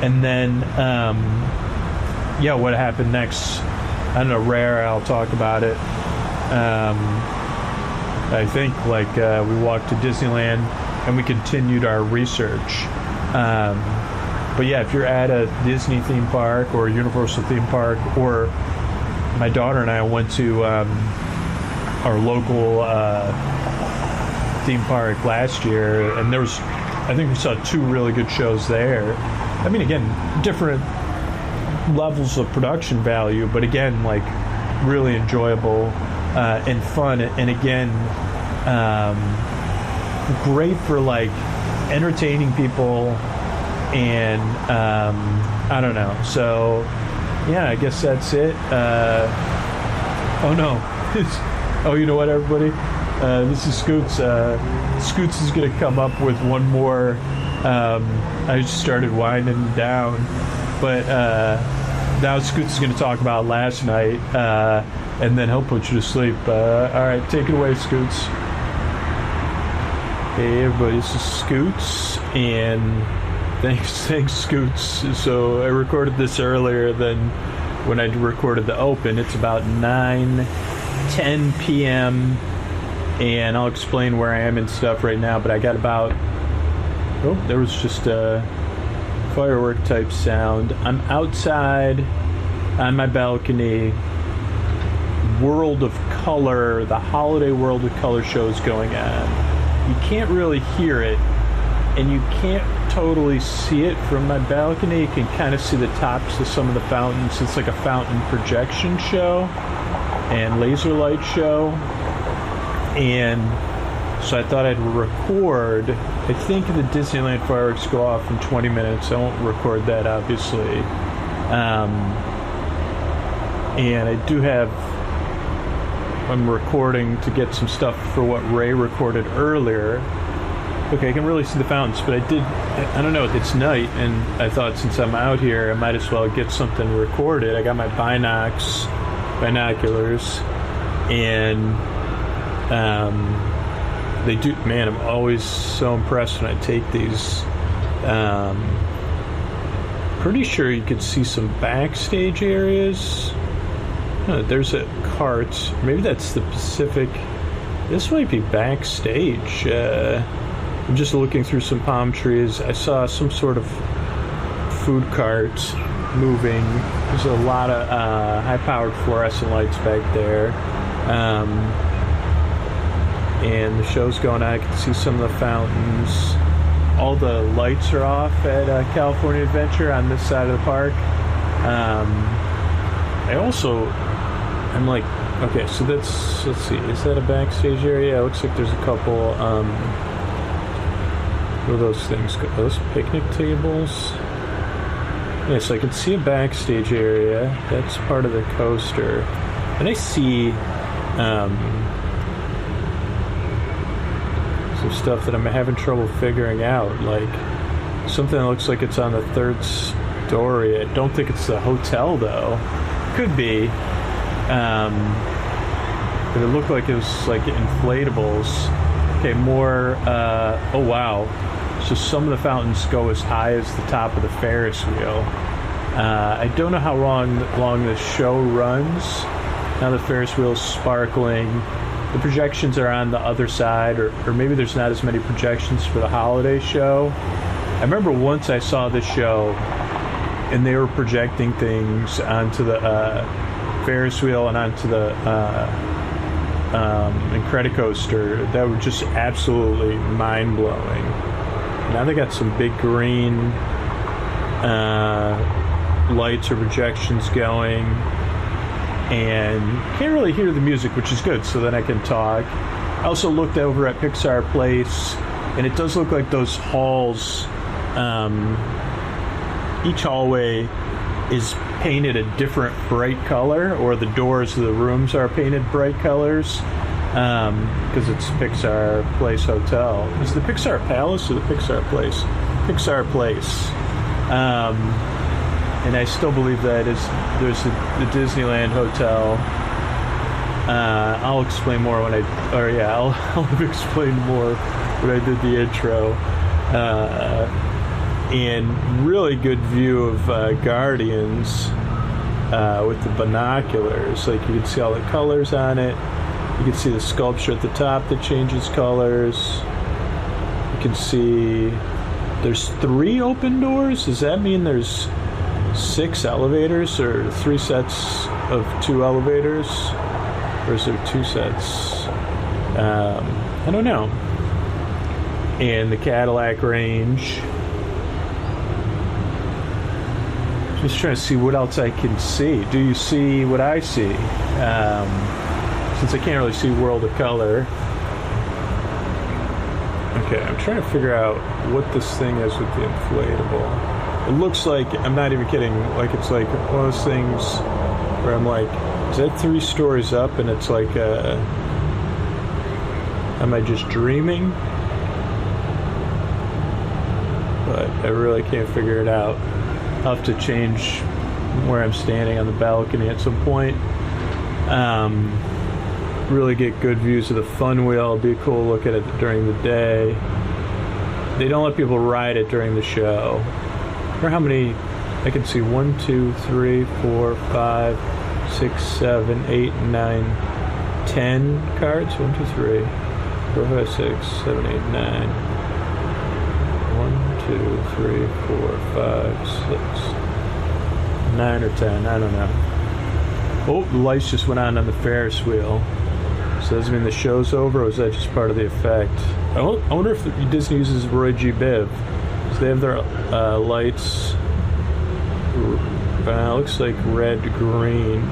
And then, yeah, what happened next? I don't know, rare, I'll talk about it. I think, like, we walked to Disneyland and we continued our research. But yeah, if you're at a Disney theme park or a Universal theme park, or my daughter and I went to our local theme park last year, and there was, I think we saw 2 really good shows there. I mean, again, different levels of production value, but again, like really enjoyable and fun, and again, great for like entertaining people, and I don't know. So yeah, I guess that's it. Oh no. Oh, you know what, everybody? This is Scoots. Scoots is going to come up with one more. I just started winding down, but now Scoots is going to talk about last night, and then he'll put you to sleep. All right, take it away, Scoots. Hey, everybody, this is Scoots, and thanks, Scoots. So I recorded this earlier than when I recorded the open. It's about 9:10 p.m., and I'll explain where I am and stuff right now, but I got about, oh, there was just a firework type sound. I'm outside on my balcony. World of Color, the holiday World of Color show is going on. You can't really hear it, and you can't totally see it from my balcony. You can kind of see the tops of some of the fountains. It's like a fountain projection show and laser light show, and so I thought I'd record. I think the Disneyland fireworks go off in 20 minutes. I won't record that, obviously, and I do have, I'm recording to get some stuff for what Ray recorded earlier. Okay, I can really see the fountains, but I don't know, it's night, and I thought since I'm out here, I might as well get something recorded. I got my binoculars, and they do, man, I'm always so impressed when I take these. Pretty sure you could see some backstage areas. There's a cart. Maybe that's the Pacific. This might be backstage. I'm just looking through some palm trees. I saw some sort of food cart moving. There's a lot of high-powered fluorescent lights back there. And the show's going on. I can see some of the fountains. All the lights are off at California Adventure on this side of the park. I'm like, okay, so let's see, is that a backstage area? It looks like there's a couple, what are those things? Are those picnic tables? Yeah, so I can see a backstage area. That's part of the coaster. And I see some stuff that I'm having trouble figuring out, like something that looks like it's on the Astoria. I don't think it's the hotel, though. Could be. But it looked like it was like inflatables. Okay, more. Oh, wow. So some of the fountains go as high as the top of the Ferris wheel. I don't know how long the show runs. Now the Ferris wheel's sparkling. The projections are on the other side, or maybe there's not as many projections for the holiday show. I remember once I saw this show, and they were projecting things onto the Ferris wheel and onto the Incredicoaster that were just absolutely mind-blowing. Now they got some big green lights or projections going, and can't really hear the music, which is good, so then I can talk. I also looked over at Pixar Place, and it does look like those halls, each hallway is painted a different bright color, or the doors of the rooms are painted bright colors, because it's Pixar Place Hotel. Is it the Pixar Palace or the Pixar Place? Pixar Place. And I still believe that there's the Disneyland Hotel. I'll explain more when I'll explain more when I did the intro. And really good view of Guardians with the binoculars. Like, you can see all the colors on it. You can see the sculpture at the top that changes colors. You can see there's 3 open doors. Does that mean there's 6 elevators, or 3 sets of 2 elevators? Or is there 2 sets? I don't know. And the Cadillac range. Just trying to see what else I can see. Do you see what I see? Since I can't really see World of Color. Okay, I'm trying to figure out what this thing is with the inflatable. It looks like, I'm not even kidding, like it's like one of those things where I'm like, is that 3 stories up? And it's like, am I just dreaming? But I really can't figure it out. I'll have to change where I'm standing on the balcony at some point. Really get good views of the fun wheel. It'd be a cool look at it during the day. They don't let people ride it during the show. Or how many? I can see 1, 2, 3, 4, 5, 6, 7, 8, 9, 10 cards. 1, 2, 3, 4, 5, 6, 7, 8, 9. 1, 2, 3, 4, 5, 6, 9 or 10. I don't know. Oh, the lights just went on the Ferris wheel. So does that mean the show's over, or is that just part of the effect? I wonder if Disney uses Roy G. Biv. So they have their lights. Looks like red, green.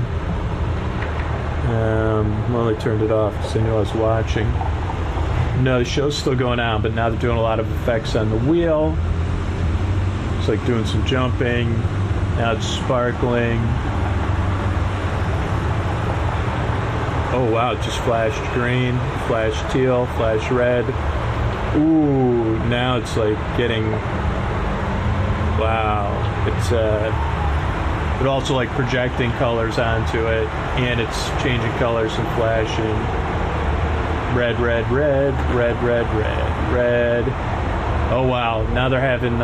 Well, they turned it off because they knew I was watching. No, the show's still going on, but now they're doing a lot of effects on the wheel. It's like doing some jumping. Now it's sparkling. Oh wow, it just flashed green, flashed teal, flashed red. Ooh, now it's like getting, wow. It's but also like projecting colors onto it, and it's changing colors and flashing. Red, red, red, red, red, red, red. Oh wow, now they're having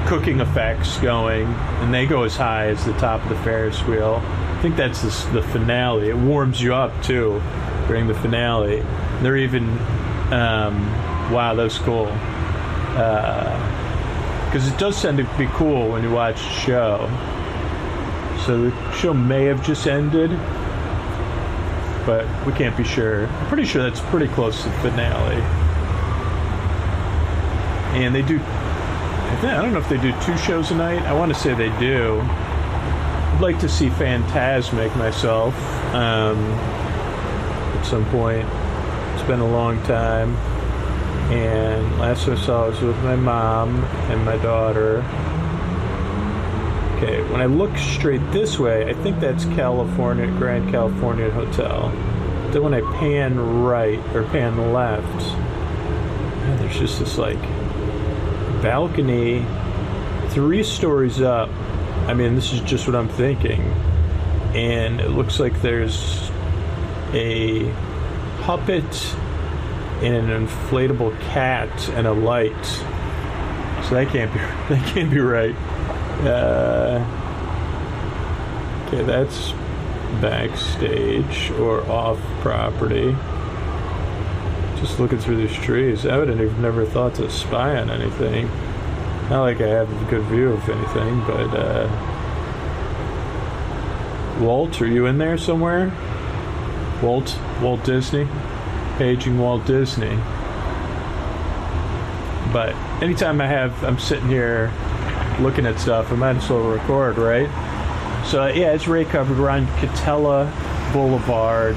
cooking effects going, and they go as high as the top of the Ferris wheel. I think that's the finale. It warms you up too during the finale. They're even wow, that was cool, because it does tend to be cool when you watch the show. So the show may have just ended, but we can't be sure. I'm pretty sure that's pretty close to the finale. And they do, I don't know if they do 2 shows a night. I want to say they do. I'd like to see Fantasmic myself at some point. It's been a long time. And last time I saw it was with my mom and my daughter. Okay, when I look straight this way, I think that's California, Grand California Hotel. Then when I pan right, or pan left, man, there's just this like balcony with 3 stories up. I mean, this is just what I'm thinking. And it looks like there's a puppet and an inflatable cat and a light. So that can't be right. Okay, that's backstage or off property. Just looking through these trees, I would have never thought to spy on anything. Not like I have a good view of anything, but Walt, are you in there somewhere? Walt Disney? Paging Walt Disney. But anytime I'm sitting here looking at stuff, I might as well record, right? So yeah, as Ray covered, we're on Katella Boulevard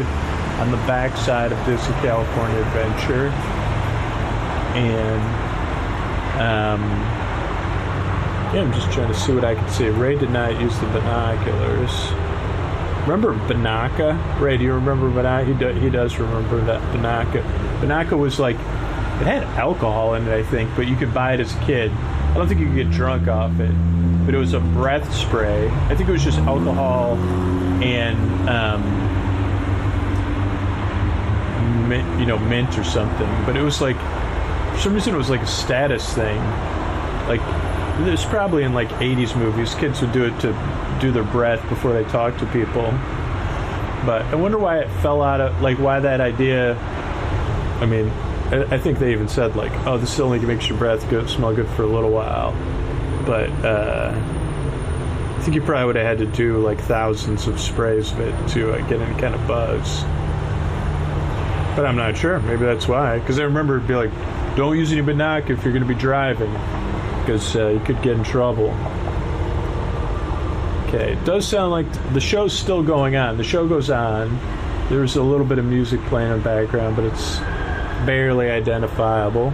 on the backside of Disney California Adventure. And yeah, I'm just trying to see what I can see. Ray did not use the binoculars. Remember Banaka? Ray, do you remember Banaka? He does remember that Banaka. Banaka was like, it had alcohol in it, I think, but you could buy it as a kid. I don't think you could get drunk off it, but it was a breath spray. I think it was just alcohol and mint or something. But it was like, for some reason, it was like a status thing. Like, it was probably in like 80s movies. Kids would do it to do their breath before they talk to people. But I wonder why it fell out of, like, why that idea. I mean, I think they even said, like, oh, this only makes your breath smell good for a little while. But I think you probably would have had to do like thousands of sprays of it to get any kind of buzz. But I'm not sure. Maybe that's why. Because I remember it'd be like, don't use any binoc if you're going to be driving, because you could get in trouble. Okay, it does sound like the show's still going on. The show goes on. There's a little bit of music playing in the background, but it's barely identifiable.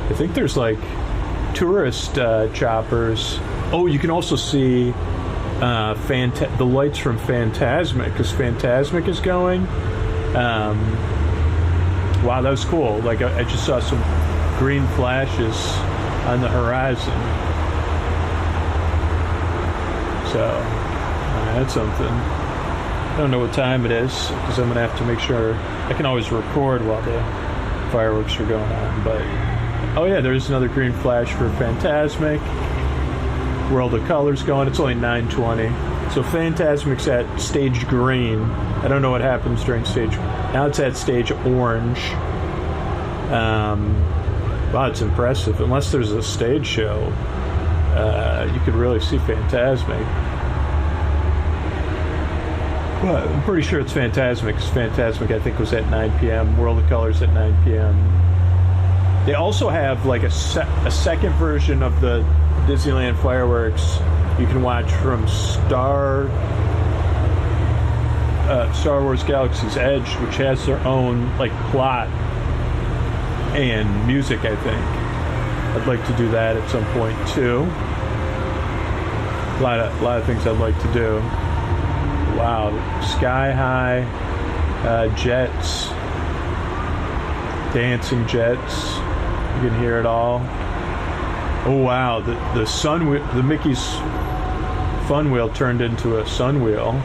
I think there's like tourist choppers. Oh, you can also see the lights from Fantasmic, because Fantasmic is going. Wow, that was cool. Like, I just saw some green flashes on the horizon. So, that's something. I don't know what time it is, because I'm going to have to make sure. I can always record while the fireworks are going on, but oh yeah, there's another green flash for Fantasmic. World of Colors going. It's only 9:20. So Fantasmic's at stage green. I don't know what happens during stage. Now it's at stage orange. Wow, it's impressive. Unless there's a stage show, you could really see Fantasmic. Well, I'm pretty sure it's Fantasmic, because Fantasmic, I think, was at 9 p.m. World of Colors at 9 p.m. They also have like a second version of the Disneyland fireworks you can watch from Star Wars Galaxy's Edge, which has their own like plot and music, I think. I'd like to do that at some point too. A lot of things I'd like to do. Wow, sky high jets, dancing jets. You can hear it all. Oh wow, the sun wheel, the Mickey's fun wheel turned into a sun wheel.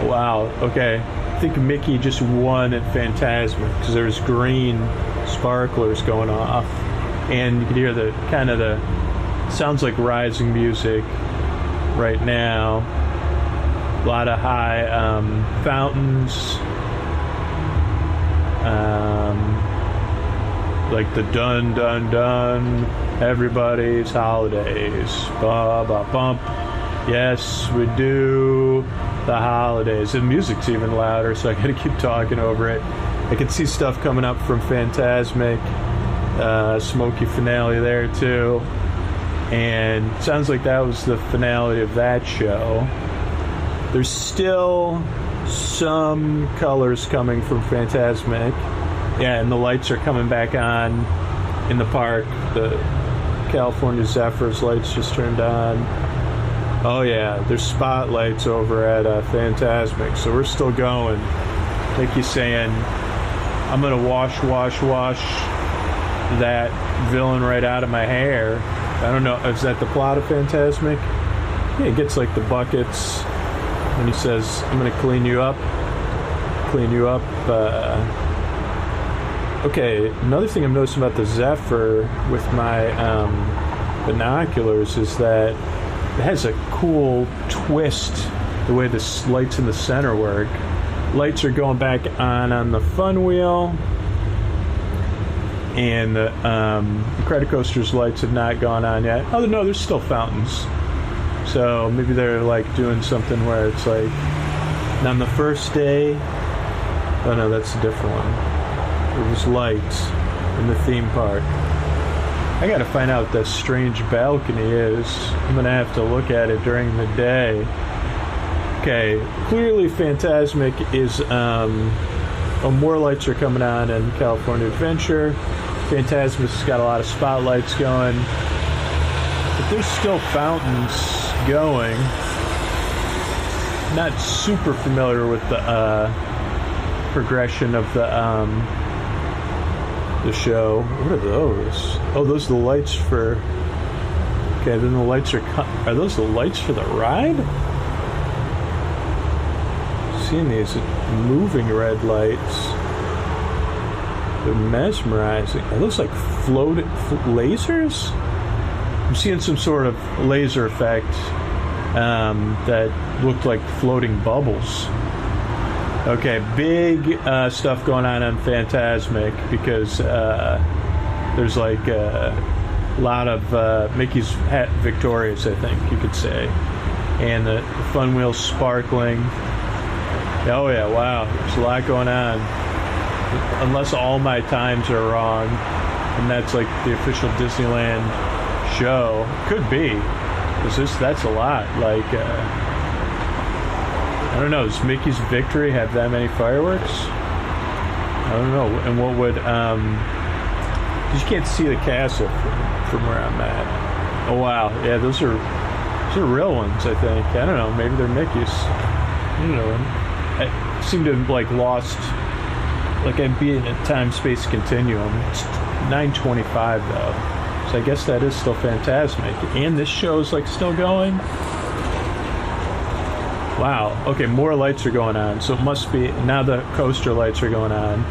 Wow. Okay, I think Mickey just won at Fantasmic, because there's green sparklers going off, and you can hear the kind of the sounds like rising music right now. A lot of high fountains, like the dun dun dun, everybody's holidays, ba ba bump. Yes, we do the holidays. The music's even louder, so I gotta keep talking over it. I can see stuff coming up from Fantasmic, smoky finale there too, and it sounds like that was the finale of that show. There's still some colors coming from Fantasmic. Yeah, and the lights are coming back on in the park. The California Zephyrs lights just turned on. Oh yeah, there's spotlights over at Fantasmic, so we're still going. Like he's saying, I'm gonna wash that villain right out of my hair. I don't know, is that the plot of Fantasmic? Yeah, he gets like the buckets, and he says, I'm gonna clean you up. Okay, another thing I'm noticing about the Zephyr with my binoculars is that it has a cool twist, the way the lights in the center work. Lights are going back on the fun wheel, and the Credicoaster's lights have not gone on yet. Oh no, there's still fountains. So maybe they're like doing something where it's like, and on the first day, oh no, that's a different one. There's lights in the theme park. I gotta find out what that strange balcony is. I'm gonna have to look at it during the day. Okay, clearly Fantasmic is, more lights are coming on in California Adventure. Fantasmic's got a lot of spotlights going. But there's still fountains going. Not super familiar with the progression of the show. What are those? Oh, those are the lights for... Okay, then the lights are those the lights for the ride? Seeing these moving red lights. They're mesmerizing. Are those like lasers? I'm seeing some sort of laser effect that looked like floating bubbles. Okay, big stuff going on Fantasmic because there's like a lot of Mickey's hat victorious, I think you could say, and the fun wheel's sparkling. Oh yeah, wow, there's a lot going on. Unless all my times are wrong, and that's like the official Disneyland show. Could be, because that's a lot. Like, I don't know, does Mickey's Victory have that many fireworks? I don't know. And what would, you can't see the castle from where I'm at. Oh wow, yeah, those are real ones, I think. I don't know, maybe they're Mickey's. You know, I seem to have like lost, like I'd be in a time-space continuum. It's 9:25 though, so I guess that is still Fantasmic. And this show's like still going. Wow. Okay, more lights are going on, so it must be now the coaster lights are going on.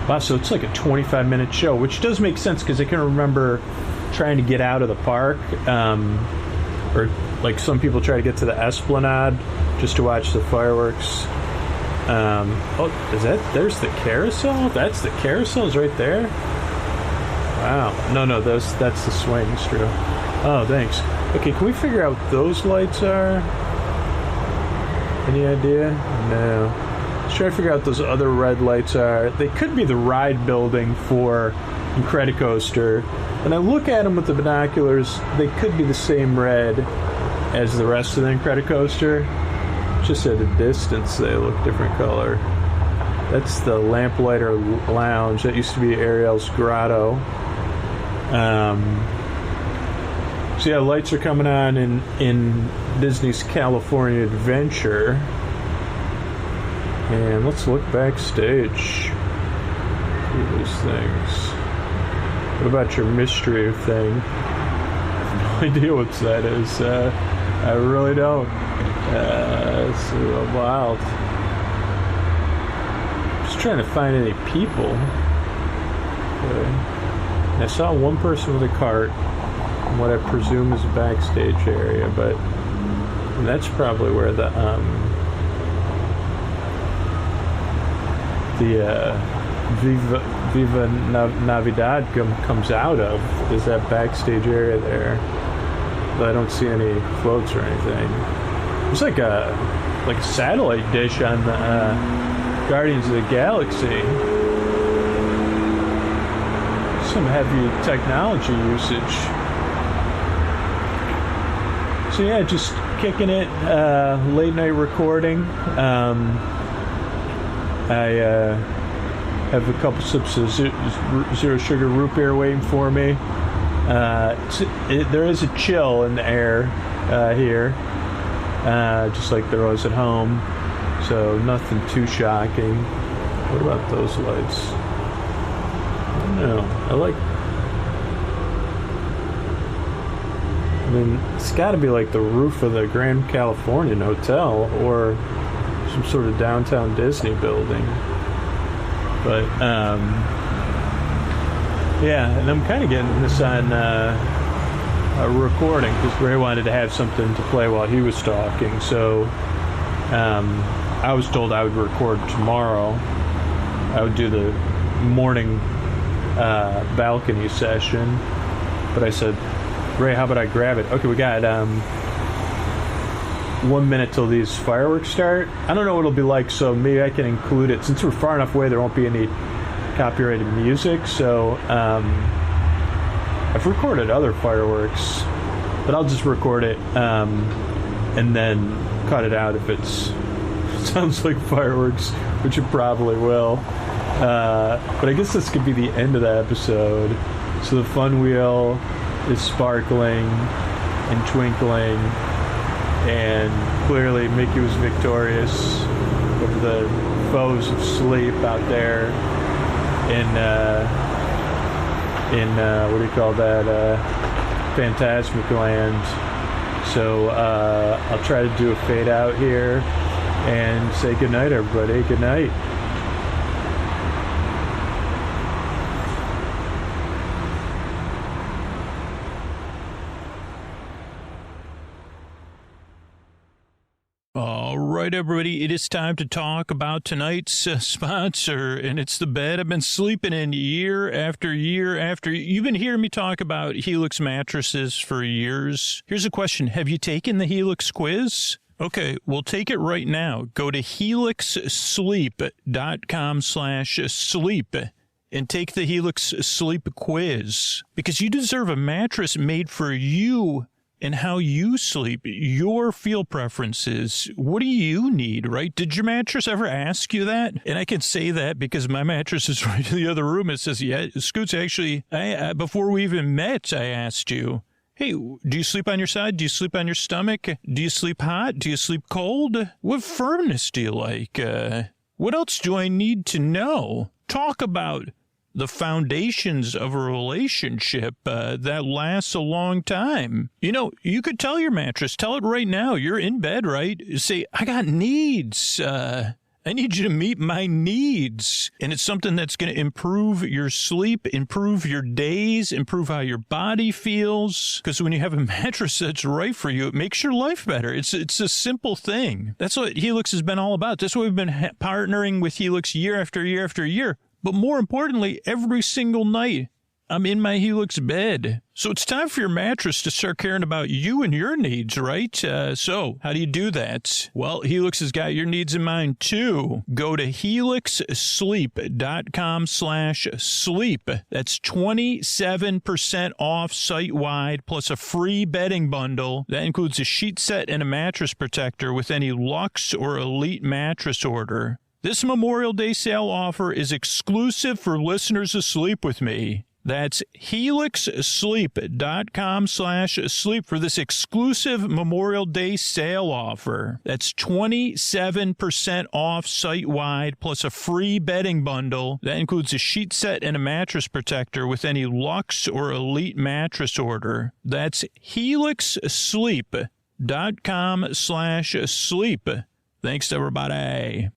Wow, so it's like a 25-minute show, which does make sense because I can remember trying to get out of the park, or like some people try to get to the Esplanade just to watch the fireworks. Oh, there's the carousel? That's the carousel's right there? Wow. No, that's the swings, Drew. Oh, thanks. Okay, can we figure out what those lights are? Any idea? No. Let's try to figure out what those other red lights are. They could be the ride building for Incredicoaster. When I look at them with the binoculars, they could be the same red as the rest of the Incredicoaster. Just at a distance, they look different color. That's the Lamplighter Lounge. That used to be Ariel's Grotto. So yeah, lights are coming on in Disney's California Adventure. And let's look backstage. See these things. What about your mystery thing? I have no idea what that is. I really don't. It's a little wild. Just trying to find any people. Okay. I saw one person with a cart in what I presume is a backstage area, but that's probably where the Viva Navidad comes out of, is that backstage area there. But I don't see any floats or anything. There's like a satellite dish on the Guardians of the Galaxy. Some heavy technology usage. So yeah, just kicking it, late night recording. I have a couple sips of zero sugar root beer waiting for me. There is a chill in the air here, just like there was at home, so nothing too shocking. What about those lights? I don't know. I I mean, it's got to be like the roof of the Grand Californian Hotel or some sort of downtown Disney building. But, yeah, and I'm kind of getting this on a recording because Ray wanted to have something to play while he was talking. So I was told I would record tomorrow. I would do the morning balcony session. But I said, Ray, how about I grab it? Okay, we got 1 minute till these fireworks start. I don't know what it'll be like, so maybe I can include it. Since we're far enough away, there won't be any copyrighted music. So I've recorded other fireworks, but I'll just record it and then cut it out if it sounds like fireworks, which it probably will. But I guess this could be the end of the episode. So the fun wheel is sparkling and twinkling, and clearly Mickey was victorious over the foes of sleep out there in what do you call that, Fantasmic Land. So I'll try to do a fade out here and say goodnight, everybody. Good night. All right, everybody, it is time to talk about tonight's sponsor, and it's the bed I've been sleeping in year after year after. You've been hearing me talk about Helix mattresses for years. Here's a question. Have you taken the Helix quiz? Okay, we'll take it right now. Go to helixsleep.com/sleep and take the Helix Sleep quiz, because you deserve a mattress made for you and how you sleep, your feel preferences. What do you need, right? Did your mattress ever ask you that? And I can say that because my mattress is right in the other room. It says, yeah, Scoots, actually, before we even met, I asked you, hey, do you sleep on your side? Do you sleep on your stomach? Do you sleep hot? Do you sleep cold? What firmness do you like? What else do I need to know? Talk about the foundations of a relationship that lasts a long time. You know, you could tell your mattress, tell it right now. You're in bed, right? Say, I got needs. I need you to meet my needs. And it's something that's going to improve your sleep, improve your days, improve how your body feels. Because when you have a mattress that's right for you, it makes your life better. It's a simple thing. That's what Helix has been all about. That's why we've been partnering with Helix year after year after year. But more importantly, every single night, I'm in my Helix bed. So it's time for your mattress to start caring about you and your needs, right? So how do you do that? Well, Helix has got your needs in mind, too. Go to helixsleep.com/sleep. That's 27% off site-wide, plus a free bedding bundle. That includes a sheet set and a mattress protector with any Luxe or Elite mattress order. This Memorial Day sale offer is exclusive for listeners of Sleep With Me. That's helixsleep.com/sleep for this exclusive Memorial Day sale offer. That's 27% off site-wide, plus a free bedding bundle. That includes a sheet set and a mattress protector with any Luxe or Elite mattress order. That's helixsleep.com/sleep. Thanks, everybody.